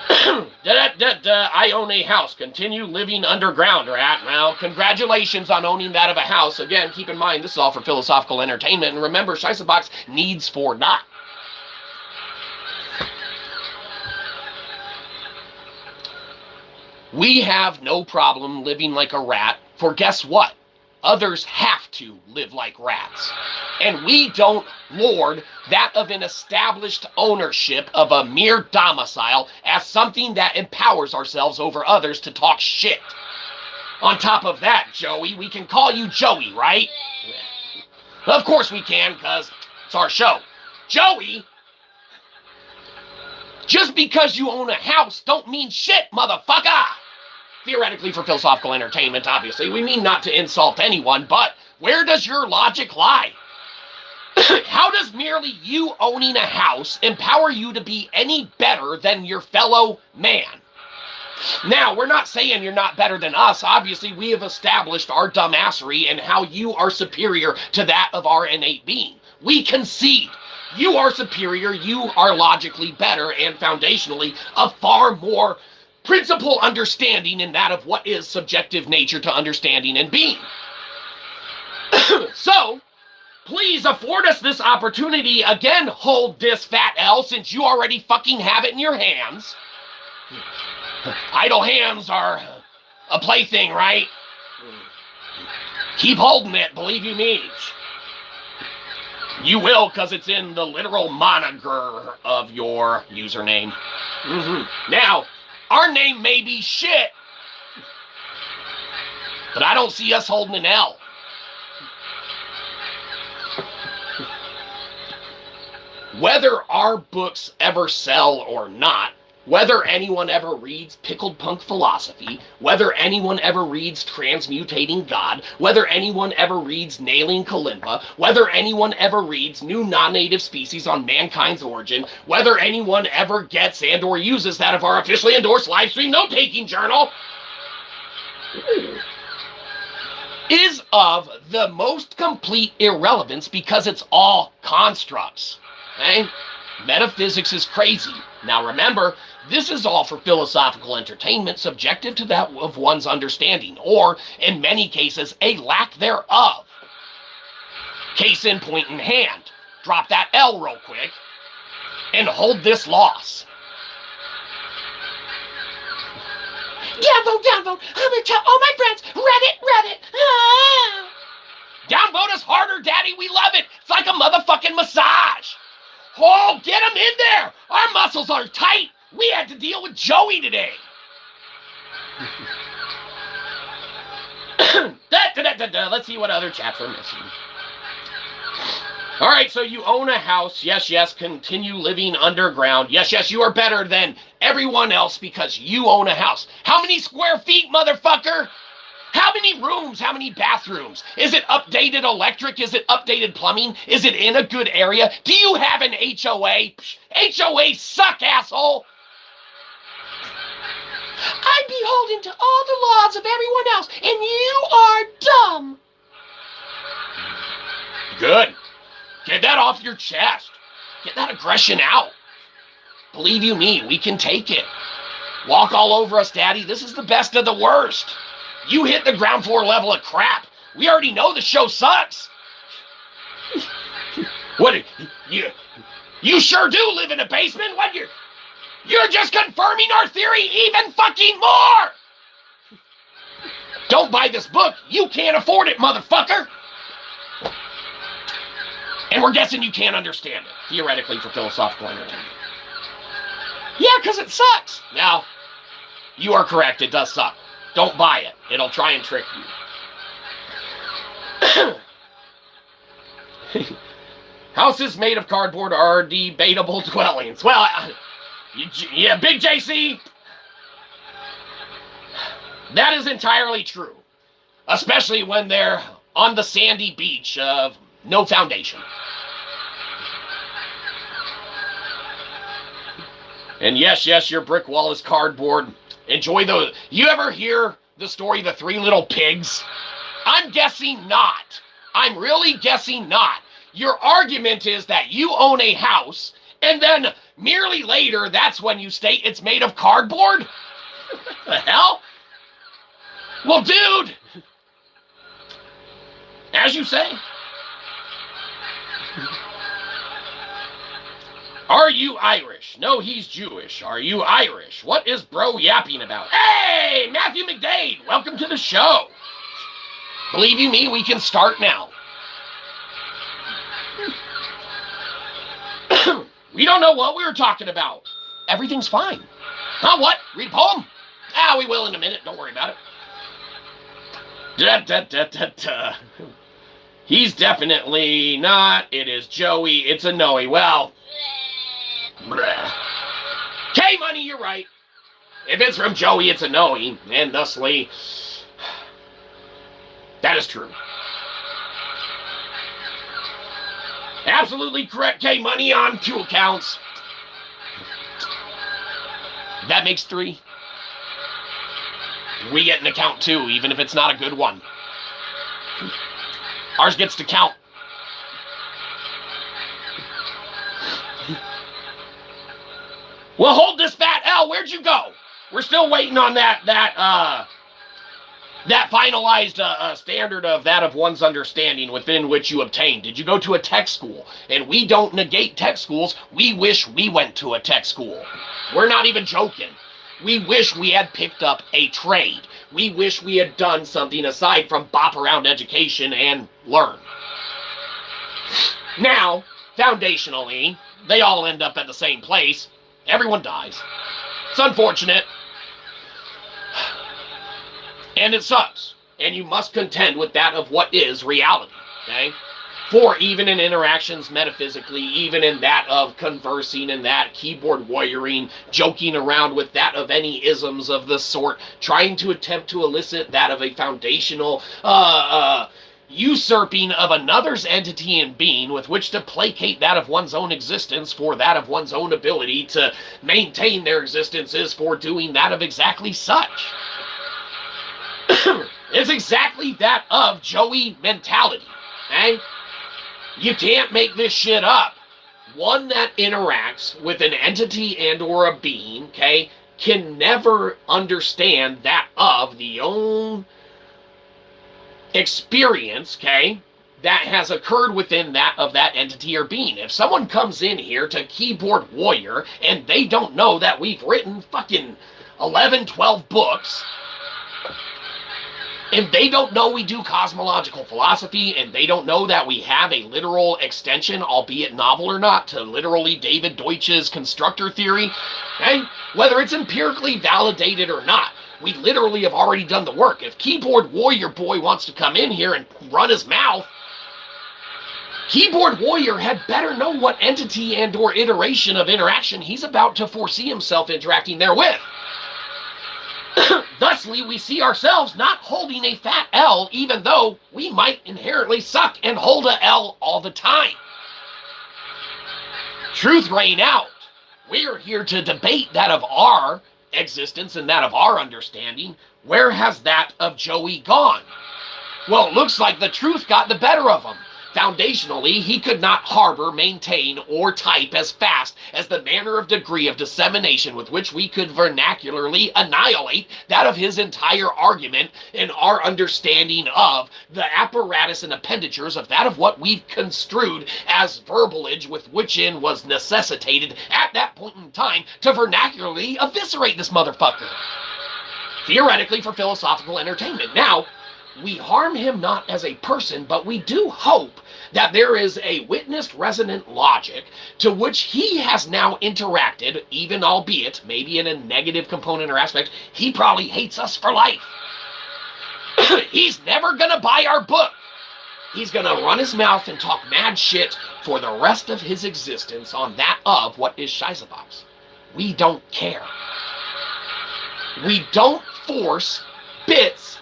I own a house. Continue living underground, rat. Well, congratulations on owning that of a house. Again, keep in mind, this is all for philosophical entertainment. And remember, Shyzabox needs for not. We have no problem living like a rat, for guess what? Others have to live like rats. And we don't lord that of an established ownership of a mere domicile as something that empowers ourselves over others to talk shit. On top of that, Joey, we can call you Joey, right? Of course we can, because it's our show. Joey, just because you own a house don't mean shit, motherfucker! Theoretically, for philosophical entertainment, obviously, we mean not to insult anyone, but where does your logic lie? How does merely you owning a house empower you to be any better than your fellow man? Now, we're not saying you're not better than us. Obviously, we have established our dumbassery and how you are superior to that of our innate being. We concede. You are superior, you are logically better, and foundationally a far more principal understanding in that of what is subjective nature to understanding and being. So, please afford us this opportunity. Again, hold this, Fat L, since you already fucking have it in your hands. Idle hands are a plaything, right? Keep holding it, believe you me. You will, because it's in the literal moniker of your username. Now, our name may be shit, but I don't see us holding an L. Whether our books ever sell or not, whether anyone ever reads Pickled Punk Philosophy, whether anyone ever reads Transmutating God, whether anyone ever reads Nailing Kalimba, whether anyone ever reads New Non-Native Species on Mankind's Origin, whether anyone ever gets and or uses that of our officially endorsed livestream note-taking journal, is of the most complete irrelevance because it's all constructs. Okay? Metaphysics is crazy. Now remember, this is all for philosophical entertainment, subjective to that of one's understanding, or, in many cases, a lack thereof. Case in point in hand. Drop that L real quick, and hold this loss. Downvote! I'm gonna tell all my friends, Reddit! Ah! Downvote us harder, Daddy, we love it! It's like a motherfucking massage! Oh, get him in there! Our muscles are tight! We had to deal with Joey today! Let's see what other chats are missing. All right, so you own a house. Yes, yes, continue living underground. Yes, yes, you are better than everyone else because you own a house. How many square feet, motherfucker? How many rooms? How many bathrooms? Is it updated electric? Is it updated plumbing? Is it in a good area? Do you have an HOA? HOAs suck, asshole. I'm beholden to all the laws of everyone else, and you are dumb. Good. Get that off your chest. Get that aggression out. Believe you me, we can take it. Walk all over us, Daddy. This is the best of the worst. You hit the ground floor level of crap. We already know the show sucks. What? You sure do live in a basement? What? You're just confirming our theory even fucking more. Don't buy this book. You can't afford it, motherfucker. And we're guessing you can't understand it, theoretically, for philosophical entertainment. Yeah, because it sucks. Now, you are correct. It does suck. Don't buy it. It'll try and trick you. Houses made of cardboard are debatable dwellings. Well, yeah, Big JC, that is entirely true. Especially when they're on the sandy beach of no foundation. And yes, yes, your brick wall is cardboard. Enjoy those. You ever hear the story, The Three Little Pigs? I'm guessing not. I'm really guessing not. Your argument is that you own a house, and then merely later, that's when you state it's made of cardboard? What the hell? Well, dude, as you say. Are you Irish? No, he's Jewish. Are you Irish? What is bro yapping about? Hey, Matthew McDade, welcome to the show. Believe you me, we can start now. We don't know what we were talking about. Everything's fine. Huh, what? Read a poem? Ah, we will in a minute. Don't worry about it. He's definitely not. It is Joey. It's a Noe. Well, K-Money, you're right. If it's from Joey, it's a Noe. And thusly, that is true. Absolutely correct, K-Money, on 2 accounts. That makes 3. We get an account 2, even if it's not a good one. Ours gets to count. Well, hold this fat L. Where'd you go? We're still waiting on that finalized standard of that of one's understanding within which you obtained. Did you go to a tech school? And we don't negate tech schools. We wish we went to a tech school. We're not even joking. We wish we had picked up a trade. We wish we had done something aside from bop around education and learn. Now, foundationally, they all end up at the same place. Everyone dies. It's unfortunate. And it sucks. And you must contend with that of what is reality, okay? For even in interactions metaphysically, even in that of conversing and that keyboard warrioring, joking around with that of any isms of the sort, trying to attempt to elicit that of a foundational usurping of another's entity and being with which to placate that of one's own existence for that of one's own ability to maintain their existences for doing that of exactly such. It's exactly that of Joey mentality, okay? You can't make this shit up. One that interacts with an entity and or a being, okay, can never understand that of the own experience, okay, that has occurred within that of that entity or being. If someone comes in here to Keyboard Warrior and they don't know that we've written fucking 11, 12 books, and they don't know we do cosmological philosophy, and they don't know that we have a literal extension, albeit novel or not, to literally David Deutsch's constructor theory, okay? Whether it's empirically validated or not, we literally have already done the work. If Keyboard Warrior Boy wants to come in here and run his mouth, Keyboard Warrior had better know what entity and or iteration of interaction he's about to foresee himself interacting therewith. Thusly, we see ourselves not holding a fat L, even though we might inherently suck and hold a L all the time. Truth reign out. We're here to debate that of our existence and that of our understanding. Where has that of Joey gone? Well, it looks like the truth got the better of him. Foundationally, he could not harbor, maintain, or type as fast as the manner of degree of dissemination with which we could vernacularly annihilate that of his entire argument in our understanding of the apparatus and appenditures of that of what we've construed as verbalage with which in was necessitated at that point in time to vernacularly eviscerate this motherfucker. Theoretically for philosophical entertainment. Now, we harm him not as a person, but we do hope that there is a witnessed resonant logic to which he has now interacted, even albeit maybe in a negative component or aspect. He probably hates us for life. He's never gonna buy our book. He's gonna run his mouth and talk mad shit for the rest of his existence on that of what is Shyzabox. We don't care. We don't force bits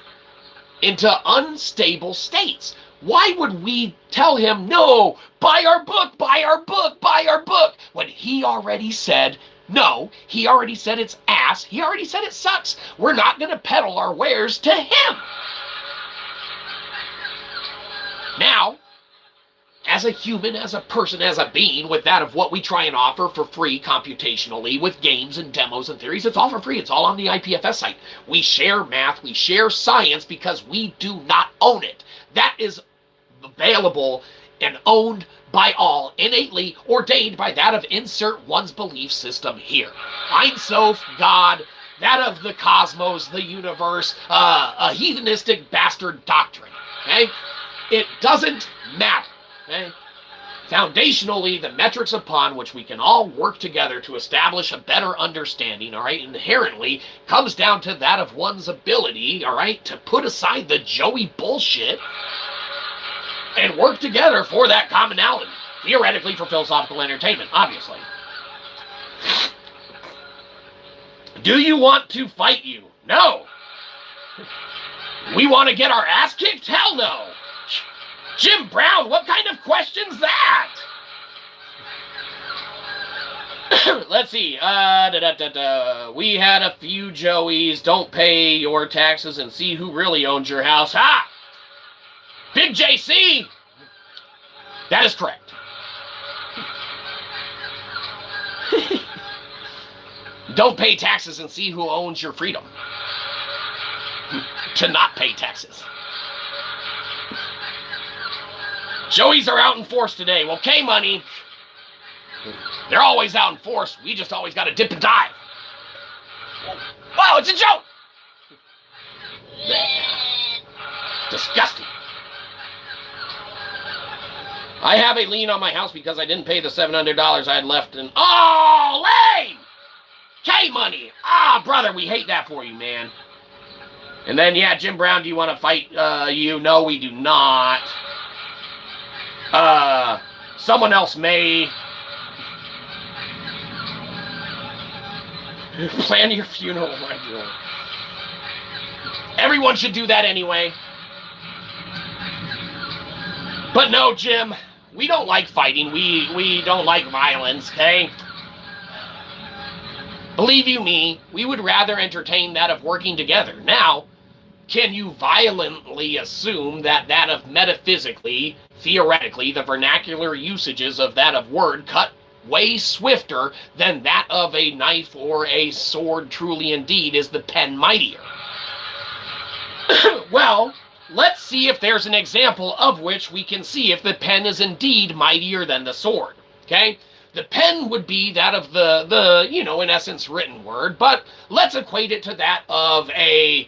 into unstable states. Why would we tell him, no, buy our book, buy our book, buy our book, when he already said no, he already said it's ass, he already said it sucks. We're not going to peddle our wares to him. Now, as a human, as a person, as a being, with that of what we try and offer for free computationally with games and demos and theories, it's all for free. It's all on the IPFS site. We share math, we share science because we do not own it. That is available and owned by all, innately ordained by that of insert one's belief system here. Ein Sof, God, that of the cosmos, the universe, a heathenistic bastard doctrine. Okay? It doesn't matter. Okay? Foundationally, the metrics upon which we can all work together to establish a better understanding, all right, inherently comes down to that of one's ability, all right, to put aside the Joey bullshit and work together for that commonality. Theoretically for philosophical entertainment, obviously. Do you want to fight you? No. We want to get our ass kicked? Hell no. Jim Brown, what kind of question's that? Let's see. We had a few Joeys. Don't pay your taxes and see who really owns your house. Ha! Big JC! That is correct. Don't pay taxes and see who owns your freedom. To not pay taxes. Joeys are out in force today. Well, K-Money, they're always out in force. We just always got to dip and dive. Wow, it's a joke! Disgusting. I have a lien on my house because I didn't pay the $700 I had left in... Oh, lame! K-Money! Ah, brother, we hate that for you, man. And then, yeah, Jim Brown, do you want to fight you? No, we do not. Someone else may. Plan your funeral regularly. Everyone should do that anyway. But no, Jim, we don't like fighting. We don't like violence, okay? Believe you me, we would rather entertain that of working together. Now, can you violently assume that that of metaphysically, theoretically, the vernacular usages of that of word cut way swifter than that of a knife or a sword truly indeed is the pen mightier? Well, let's see if there's an example of which we can see if the pen is indeed mightier than the sword, okay? The pen would be that of the you know, in essence, written word, but let's equate it to that of a,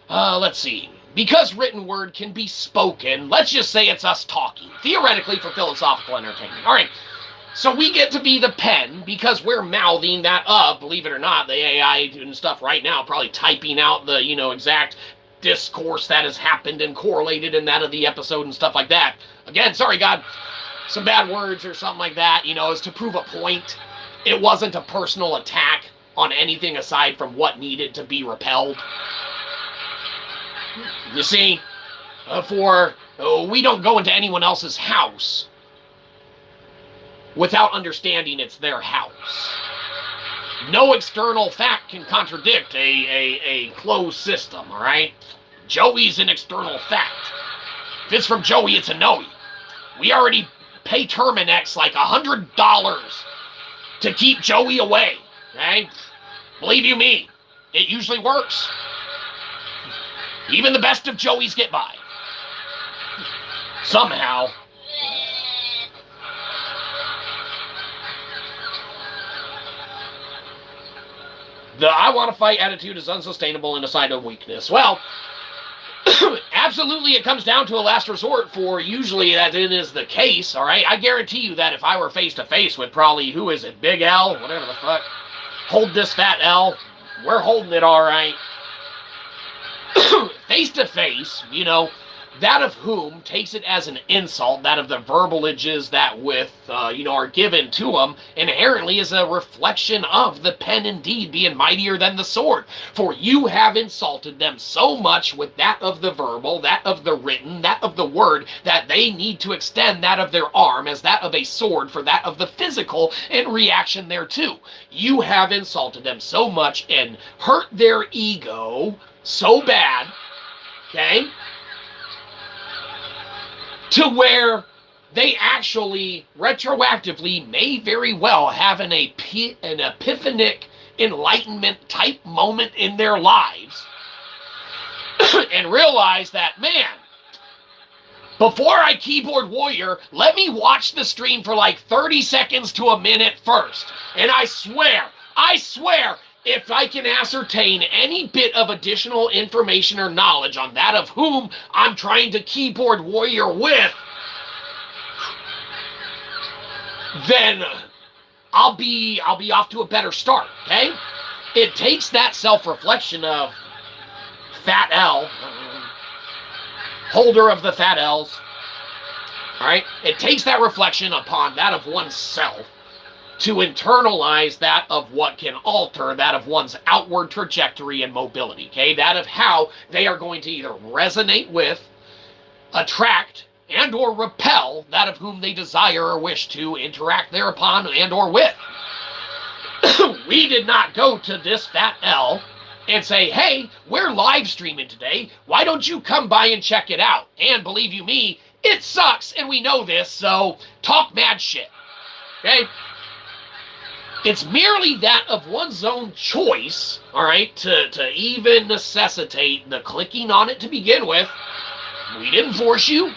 let's see, because written word can be spoken, let's just say it's us talking, theoretically for philosophical entertainment. All right, so we get to be the pen because we're mouthing that of, believe it or not, the AI and stuff right now, probably typing out the, you know, exact discourse that has happened and correlated in that of the episode and stuff like that. Again, sorry, God. some bad words or something like that, you know, is to prove a point. It wasn't a personal attack on anything aside from what needed to be repelled. You see, we don't go into anyone else's house without understanding it's their house. No external fact can contradict a closed system, all right? Joey's an external fact. If it's from Joey, it's a no. We already pay Terminex like $100 to keep Joey away, okay? Believe you me, it usually works. Even the best of Joeys get by. Somehow. The I want to fight attitude is unsustainable and a sign of weakness. Well, absolutely it comes down to a last resort for usually that it is the case, all right? I guarantee you that if I were face-to-face with probably, who is it, Big L? Whatever the fuck. Hold this fat L. We're holding it all right. Face-to-face, you know, that of whom takes it as an insult, that of the verbalages that are given to them, inherently is a reflection of the pen indeed being mightier than the sword. For you have insulted them so much with that of the verbal, that of the written, that of the word, that they need to extend that of their arm as that of a sword for that of the physical in reaction thereto. You have insulted them so much and hurt their ego so bad, okay, to where they actually retroactively may very well have an epiphanic enlightenment type moment in their lives and realize that, man, before I keyboard warrior, let me watch the stream for like 30 seconds to a minute first. And I swear, if I can ascertain any bit of additional information or knowledge on that of whom I'm trying to keyboard warrior with, then I'll be off to a better start, okay? It takes that self-reflection of fat L, holder of the fat L's, all right? It takes that reflection upon that of oneself to internalize that of what can alter that of one's outward trajectory and mobility, okay? That of how they are going to either resonate with, attract, and or repel that of whom they desire or wish to interact thereupon and or with. We did not go to this fat L and say, hey, we're live streaming today. Why don't you come by and check it out? And believe you me, it sucks, and we know this, so talk mad shit, okay? It's merely that of one's own choice, all right, to even necessitate the clicking on it to begin with. We didn't force you.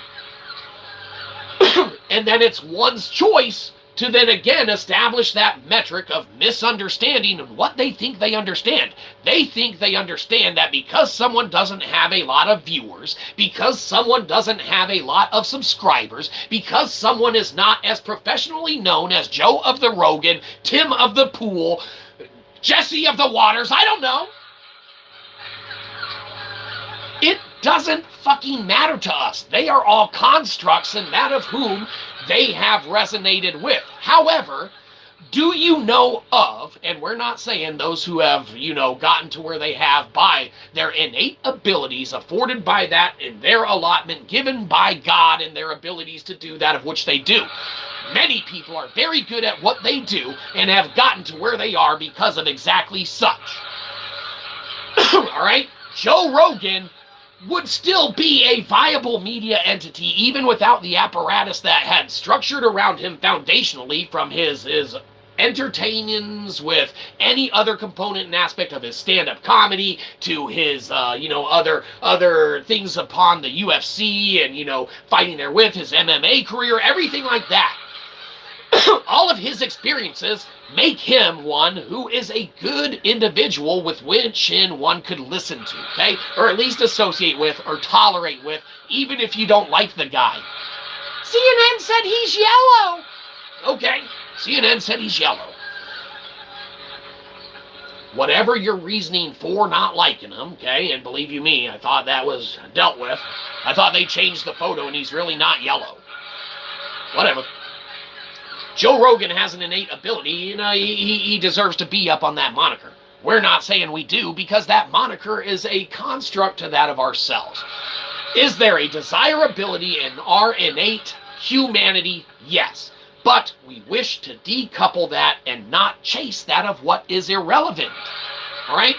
And then it's one's choice to then again establish that metric of misunderstanding and what they think they understand. They think they understand that because someone doesn't have a lot of viewers, because someone doesn't have a lot of subscribers, because someone is not as professionally known as Joe of the Rogan, Tim of the Pool, Jesse of the Waters, I don't know. It doesn't fucking matter to us. They are all constructs and that of whom they have resonated with. However, do you know of, and we're not saying those who have, gotten to where they have by their innate abilities afforded by that in their allotment given by God and their abilities to do that of which they do. Many people are very good at what they do and have gotten to where they are because of exactly such. All right? Joe Rogan would still be a viable media entity even without the apparatus that had structured around him foundationally, from his entertainings with any other component and aspect of his stand-up comedy to his other things upon the UFC and fighting there with his MMA career, everything like that. All of his experiences make him one who is a good individual with which one could listen to, okay? Or at least associate with or tolerate with, even if you don't like the guy. CNN said he's yellow. Okay, CNN said he's yellow. Whatever your reasoning for not liking him, okay? And believe you me, I thought that was dealt with. I thought they changed the photo and he's really not yellow. Whatever. Joe Rogan has an innate ability, you know, he deserves to be up on that moniker. We're not saying we do, because that moniker is a construct to that of ourselves. Is there a desirability in our innate humanity? Yes. But we wish to decouple that and not chase that of what is irrelevant. All right?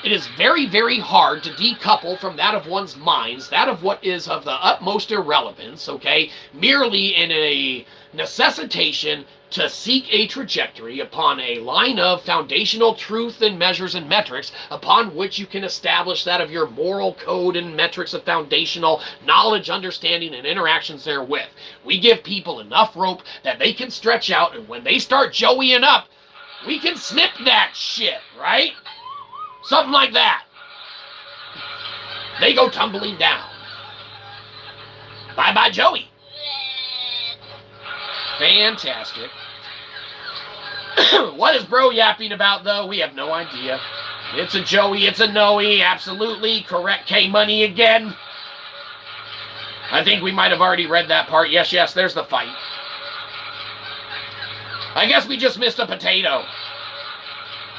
It is very, very hard to decouple from that of one's minds, that of what is of the utmost irrelevance, okay, merely in a necessitation to seek a trajectory upon a line of foundational truth and measures and metrics upon which you can establish that of your moral code and metrics of foundational knowledge, understanding, and interactions therewith. We give people enough rope that they can stretch out, and when they start joeying up, we can snip that shit, right? Something like that. They go tumbling down. Bye-bye, Joey. Fantastic. What is bro yapping about, though? We have no idea. It's a Joey, it's a Noe. Absolutely correct. K-Money again. I think we might have already read that part. Yes, yes, there's the fight. I guess we just missed a potato.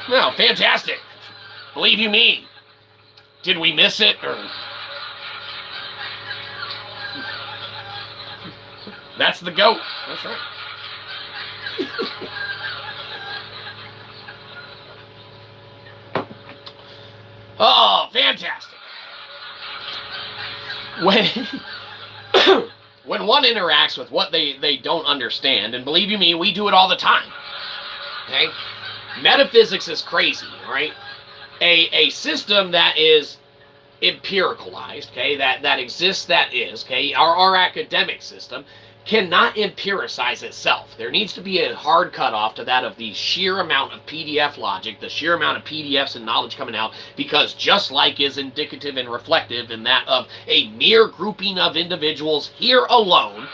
No, fantastic. Believe you me. Did we miss it? Or... That's the goat. That's right. Oh, fantastic. When one interacts with what they don't understand, and believe you me, we do it all the time. Okay? Metaphysics is crazy, all right? A system that is empiricalized, okay, that exists, that is, okay, our academic system cannot empiricize itself. There needs to be a hard cutoff to that of the sheer amount of PDF logic, the sheer amount of PDFs and knowledge coming out, because just like is indicative and reflective in that of a mere grouping of individuals here alone,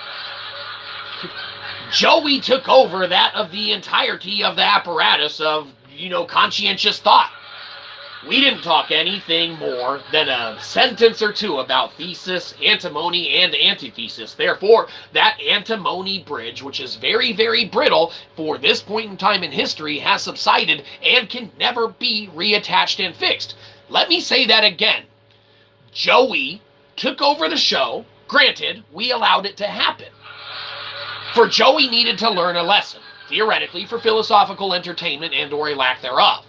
Joey took over that of the entirety of the apparatus of, you know, conscientious thought. We didn't talk anything more than a sentence or two about Thesis, Antimony, and Antithesis. Therefore, that Antimony bridge, which is very, very brittle for this point in time in history, has subsided and can never be reattached and fixed. Let me say that again. Joey took over the show. Granted, we allowed it to happen. For Joey needed to learn a lesson, theoretically, for philosophical entertainment and or a lack thereof.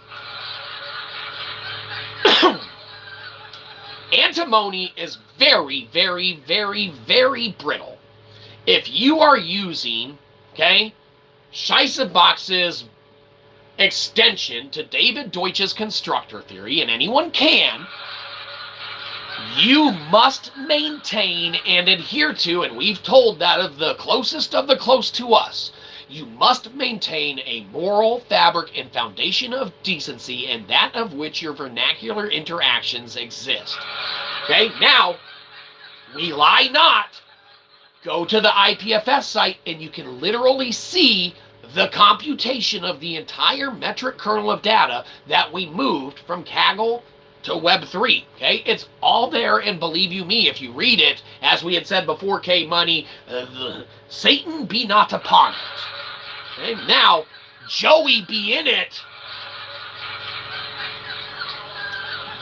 Antimony is very, very, very, very brittle. If you are using, okay, Shyzabox's extension to David Deutsch's constructor theory, and anyone can, you must maintain and adhere to, and we've told that of the closest of the close to us, you must maintain a moral fabric and foundation of decency, and that of which your vernacular interactions exist. Okay, now, we lie not. Go to the IPFS site and you can literally see the computation of the entire metric kernel of data that we moved from Kaggle to Web3, okay? It's all there, and believe you me, if you read it, as we had said before, K-Money, Satan be not upon it. Okay? Now, Joey be in it.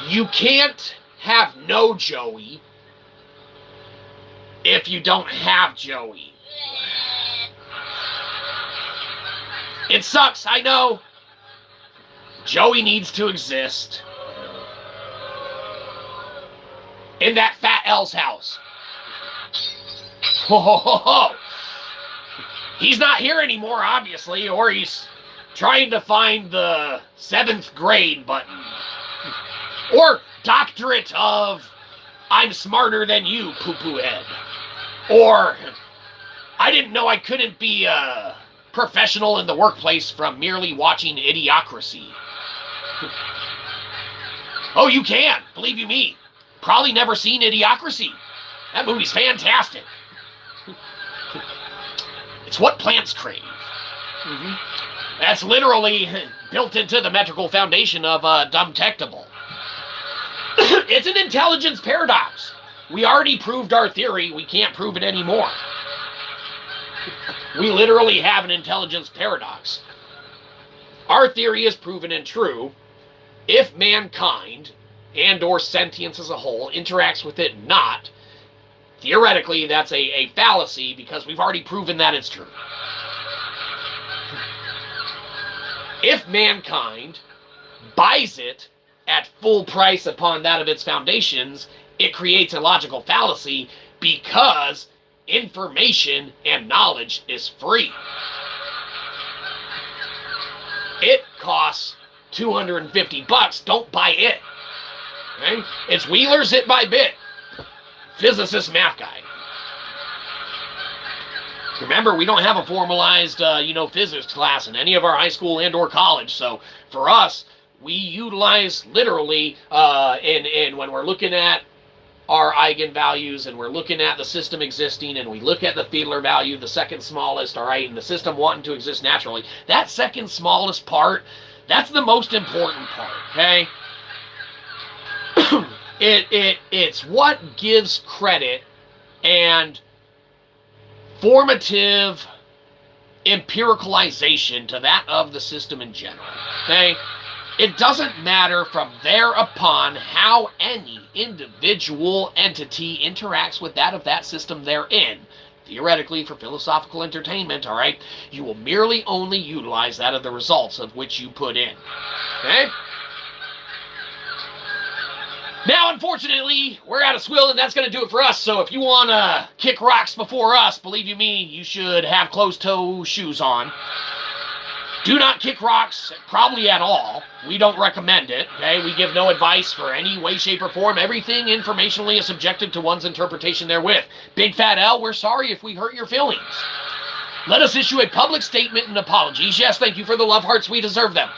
You can't have no Joey if you don't have Joey. It sucks, I know. Joey needs to exist in that fat L's house. Ho, ho, ho, ho. He's not here anymore, obviously, or he's trying to find the 7th grade button. Or doctorate of I'm smarter than you, poo-poo head. Or I didn't know I couldn't be a professional in the workplace from merely watching Idiocracy. Oh, you can, believe you me. Probably never seen Idiocracy. That movie's fantastic. It's what plants crave. That's literally built into the metrical foundation of Dumtectable. It's an intelligence paradox. We already proved our theory. We can't prove it anymore. We literally have an intelligence paradox. Our theory is proven and true if mankind and or sentience as a whole interacts with it not. Theoretically, that's a fallacy because we've already proven that it's true. If mankind buys it at full price upon that of its foundations, it creates a logical fallacy because information and knowledge is free. It costs $250. Don't buy it. Okay? It's Wheeler's it by bit. Physicist math guy. Remember, we don't have a formalized, physics class in any of our high school and or college. So for us, we utilize literally, and when we're looking at our eigenvalues and we're looking at the system existing and we look at the Fiedler value, the second smallest, all right, and the system wanting to exist naturally, that second smallest part, that's the most important part, okay? It's what gives credit and formative empiricalization to that of the system in general, okay? It doesn't matter from there upon how any individual entity interacts with that of that system they're in. Theoretically, for philosophical entertainment, all right, you will merely only utilize that of the results of which you put in, okay? Now, unfortunately, we're out of swill, and that's going to do it for us. So if you want to kick rocks before us, believe you me, you should have closed-toe shoes on. Do not kick rocks, probably at all. We don't recommend it, okay? We give no advice for any way, shape, or form. Everything informationally is subjected to one's interpretation therewith. Big Fat L, we're sorry if we hurt your feelings. Let us issue a public statement and apologies. Yes, thank you for the love hearts. We deserve them.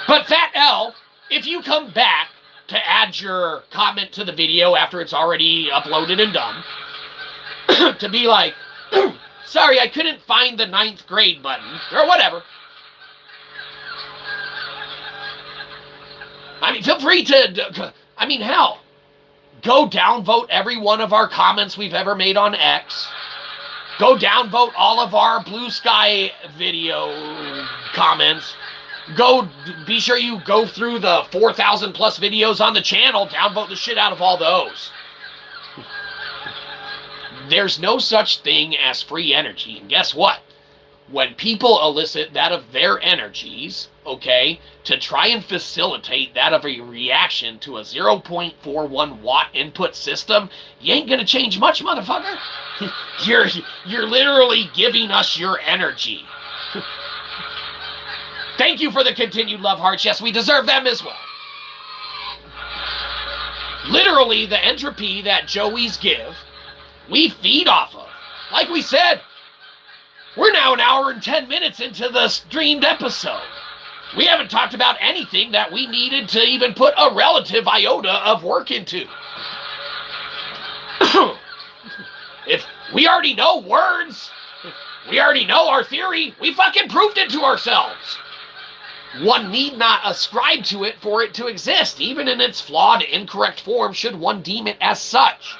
But Fat L, if you come back to add your comment to the video after it's already uploaded and done, to be like, sorry, I couldn't find the 9th grade button, or whatever. I mean, feel free to, hell, go downvote every one of our comments we've ever made on X. Go downvote all of our Bluesky video comments. Be sure you go through the 4,000 plus videos on the channel, downvote the shit out of all those. There's no such thing as free energy. And guess what? When people elicit that of their energies, okay, to try and facilitate that of a reaction to a 0.41 watt input system, you ain't gonna change much, motherfucker. You're literally giving us your energy. Thank you for the continued love hearts. Yes, we deserve them as well. Literally, the entropy that Joeys give, we feed off of. Like we said, we're now an hour and 10 minutes into the streamed episode. We haven't talked about anything that we needed to even put a relative iota of work into. If we already know words, we already know our theory, we fucking proved it to ourselves. One need not ascribe to it for it to exist, even in its flawed, incorrect form, should one deem it as such.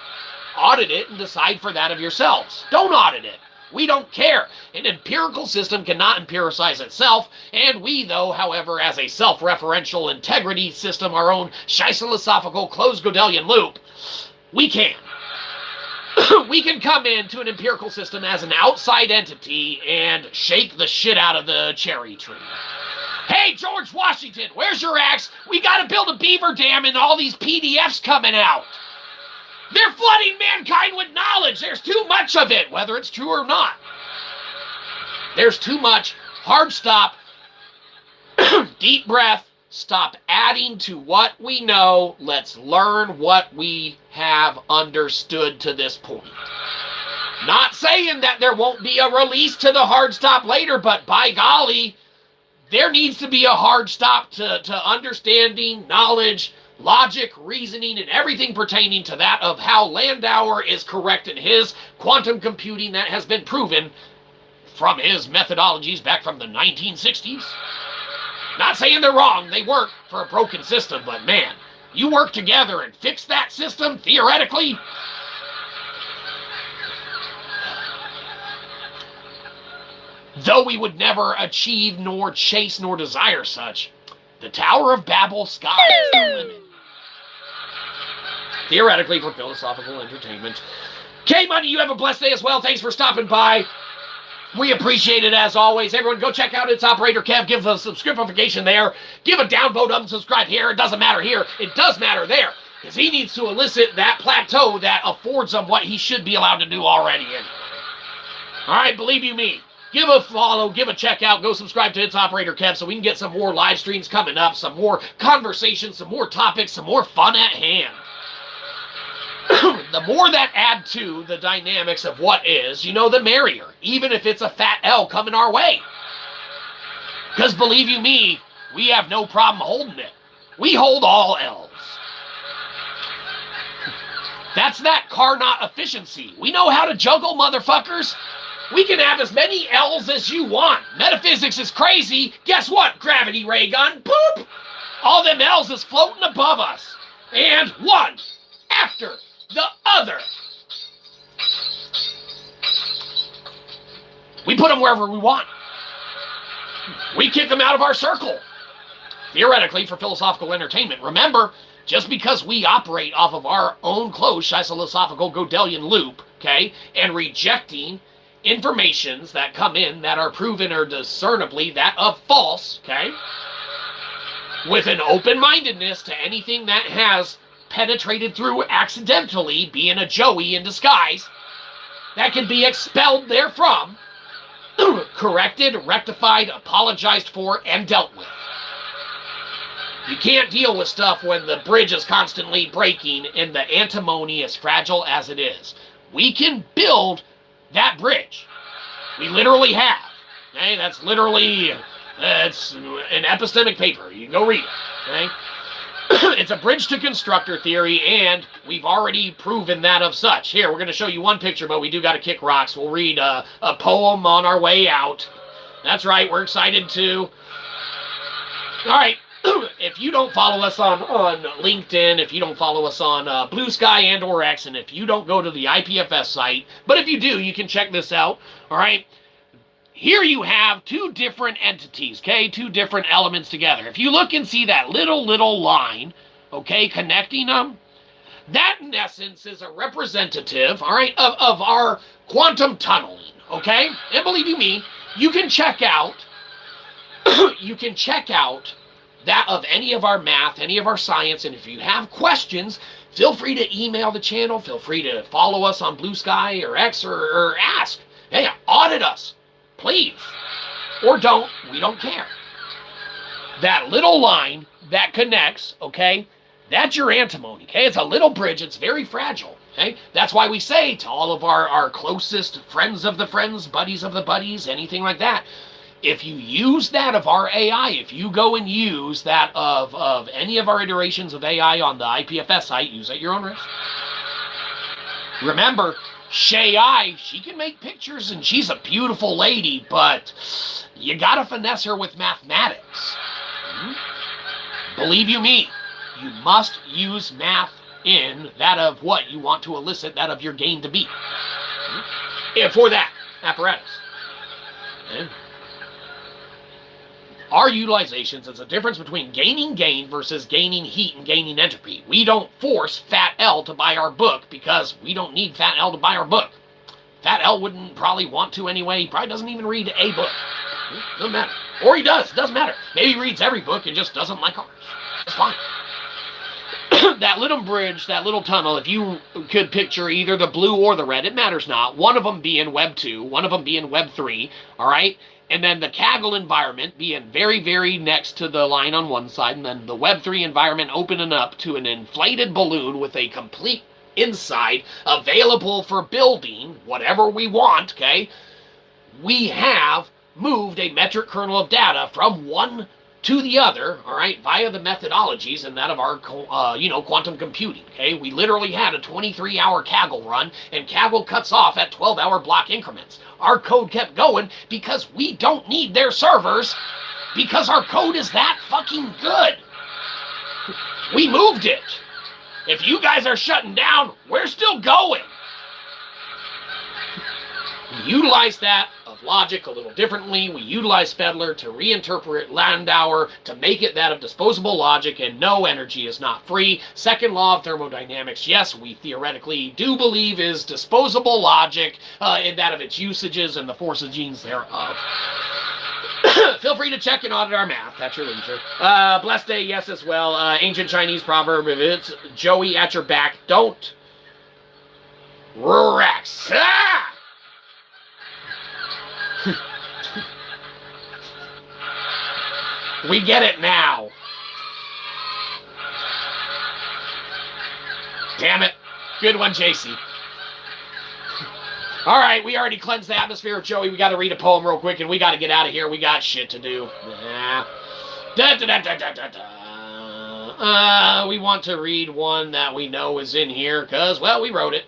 Audit it and decide for that of yourselves. Don't audit it. We don't care. An empirical system cannot empiricize itself, and we, though, however, as a self-referential integrity system, our own Shyzalosophical closed Godelian loop, we can. We can come into an empirical system as an outside entity and shake the shit out of the cherry tree. Hey, George Washington, where's your axe? We gotta build a beaver dam and all these PDFs coming out. They're flooding mankind with knowledge. There's too much of it, whether it's true or not. There's too much. Hard stop. Deep breath. Stop adding to what we know. Let's learn what we have understood to this point. Not saying that there won't be a release to the hard stop later, but by golly, there needs to be a hard stop to understanding, knowledge, logic, reasoning, and everything pertaining to that of how Landauer is correct in his quantum computing that has been proven from his methodologies back from the 1960s. Not saying they're wrong, they work for a broken system, but man, you work together and fix that system, theoretically. though we would never achieve, nor chase, nor desire such, the Tower of Babel sky is the limit. Theoretically, for philosophical entertainment. K-Money, you have a blessed day as well. Thanks for stopping by. We appreciate it as always. Everyone, go check out It's Operator Kev. Give a subscription there. Give a downvote, unsubscribe here. It doesn't matter here. It does matter there. Because he needs to elicit that plateau that affords him what he should be allowed to do already anyway. All right, believe you me. Give a follow, give a check out, go subscribe to It's Operator Kev so we can get some more live streams coming up, some more conversations, some more topics, some more fun at hand. The more that add to the dynamics of what is, the merrier, even if it's a fat L coming our way. Because believe you me, we have no problem holding it. We hold all L's. That's that Carnot efficiency. We know how to juggle, motherfuckers. We can have as many L's as you want. Metaphysics is crazy. Guess what? Gravity ray gun. Boop! All them L's is floating above us. And one after the other. We put them wherever we want. We kick them out of our circle. Theoretically, for philosophical entertainment. Remember, just because we operate off of our own closed Shyzalosophical Godelian loop, okay, and rejecting informations that come in that are proven or discernibly that of false, okay, with an open-mindedness to anything that has penetrated through accidentally, being a Joey in disguise, that can be expelled therefrom, corrected, rectified, apologized for, and dealt with. You can't deal with stuff when the bridge is constantly breaking and the antimony is fragile as it is. We can build that bridge. We literally have. Okay, that's literally, it's an epistemic paper. You can go read it. Okay, it's a bridge to constructor theory, and we've already proven that of such. Here, we're going to show you one picture, but we do got to kick rocks. We'll read a poem on our way out. That's right, we're excited too. All right. If you don't follow us on LinkedIn, if you don't follow us on Bluesky and or X, and if you don't go to the IPFS site, but if you do, you can check this out, all right? Here you have two different entities, okay? Two different elements together. If you look and see that little line, okay, connecting them, that in essence is a representative, all right, of our quantum tunneling, okay? And believe you me, you can check out, that of any of our math, any of our science, and if you have questions, feel free to email the channel, feel free to follow us on Bluesky or X or ask. Hey, audit us, please. Or don't, we don't care. That little line that connects, okay, that's your antimony, okay? It's a little bridge, it's very fragile, okay? That's why we say to all of our closest friends of the friends, buddies of the buddies, anything like that, if you use that of our AI, if you go and use that of any of our iterations of AI on the IPFS site, use at your own risk. Remember, Shay, she can make pictures and she's a beautiful lady, but you gotta finesse her with mathematics. Believe you me, you must use math in that of what you want to elicit that of your gain to be. And for that apparatus. Our utilizations is a difference between gaining gain versus gaining heat and gaining entropy. We don't force Fat L to buy our book because we don't need Fat L to buy our book. Fat L wouldn't probably want to anyway. He probably doesn't even read a book. Doesn't matter. Or he does. Doesn't matter. Maybe he reads every book and just doesn't like ours. It's fine. That little bridge, that little tunnel, if you could picture either the blue or the red, it matters not. One of them being Web 2, one of them being Web 3, all right? And then the Kaggle environment being very, very next to the line on one side, and then the Web 3 environment opening up to an inflated balloon with a complete inside available for building whatever we want, okay? We have moved a metric kernel of data from one to the other, all right, via the methodologies and that of our, quantum computing, okay? We literally had a 23-hour Kaggle run, and Kaggle cuts off at 12-hour block increments. Our code kept going because we don't need their servers because our code is that fucking good. We moved it. If you guys are shutting down, we're still going. We utilize that of of logic a little differently. We utilize Fedler to reinterpret Landauer to make it that of disposable logic, and no, energy is not free. Second law of thermodynamics, yes, we theoretically do believe is disposable logic in that of its usages and the forces genes thereof. Feel free to check and audit our math at your leisure. Blessed day, yes, as well. Ancient Chinese proverb, if it's Joey at your back, don't Rex. Ah! We get it now. Damn it. Good one, JC. All right, we already cleansed the atmosphere of Joey. We got to read a poem real quick, and we got to get out of here. We got shit to do. Yeah. We want to read one that we know is in here, because, well, we wrote it.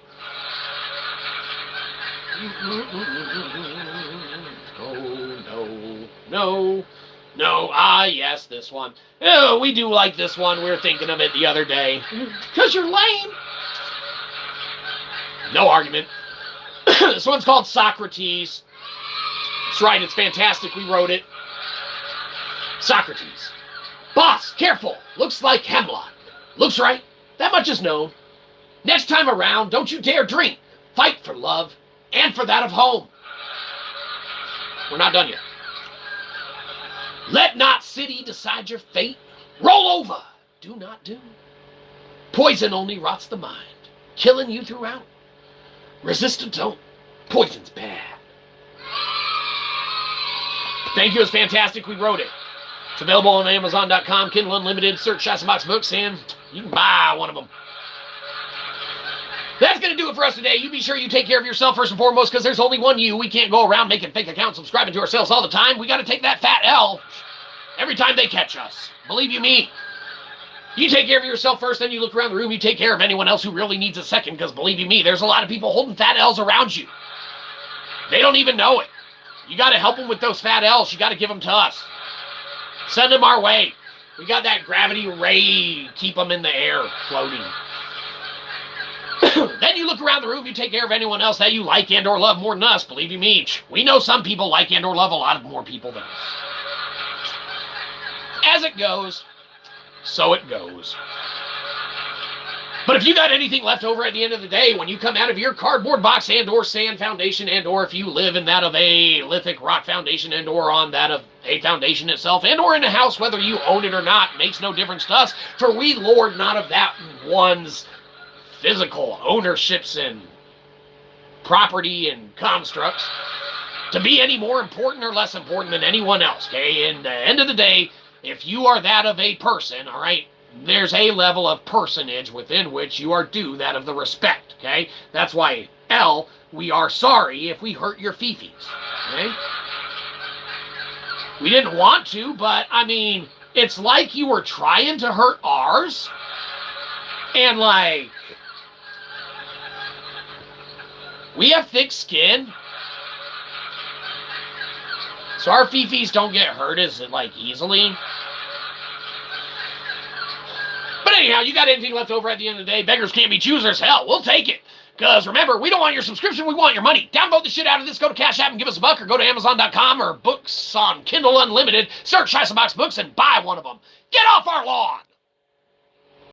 No. Ah, yes, this one. Oh, we do like this one. We were thinking of it the other day. Because you're lame. No argument. This one's called Socrates. That's right, it's fantastic. We wrote it. Socrates. Boss, careful. Looks like hemlock. Looks right. That much is known. Next time around, don't you dare drink. Fight for love and for that of home. We're not done yet. Let not city decide your fate. Roll over. Do not do. Poison only rots the mind, killing you throughout. Resistant don't. Poison's bad. Thank you. It's fantastic. We wrote it. It's available on Amazon.com, Kindle Unlimited. Search Shyzabox books, and you can buy one of them. That's going to do it for us today. You be sure you take care of yourself first and foremost, because there's only one you. We can't go around making fake accounts, subscribing to ourselves all the time. We got to take that fat L every time they catch us. Believe you me. You take care of yourself first, then you look around the room, you take care of anyone else who really needs a second, because believe you me, there's a lot of people holding fat L's around you. They don't even know it. You got to help them with those fat L's. You got to give them to us. Send them our way. We got that gravity ray, keep them in the air, floating. Then you look around the room, you take care of anyone else that you like and or love more than us, believe you me. We know some people like and or love a lot of more people than us. As it goes, so it goes. But if you got anything left over at the end of the day, when you come out of your cardboard box and or sand foundation and or if you live in that of a lithic rock foundation and or on that of a foundation itself and or in a house, whether you own it or not, makes no difference to us, for we lord not of that one's physical ownerships and property and constructs to be any more important or less important than anyone else, okay? In the end of the day, if you are that of a person, all right, there's a level of personage within which you are due that of the respect, okay? That's why, L, we are sorry if we hurt your fifis, okay? We didn't want to, but, I mean, it's like you were trying to hurt ours, and, like, we have thick skin, so our fifis don't get hurt as, like, easily. But anyhow, you got anything left over at the end of the day, beggars can't be choosers. Hell, we'll take it. Because remember, we don't want your subscription, we want your money. Download the shit out of this, go to Cashapp and give us a buck, or go to Amazon.com or books on Kindle Unlimited, search Shyzabox books and buy one of them. Get off our lawn!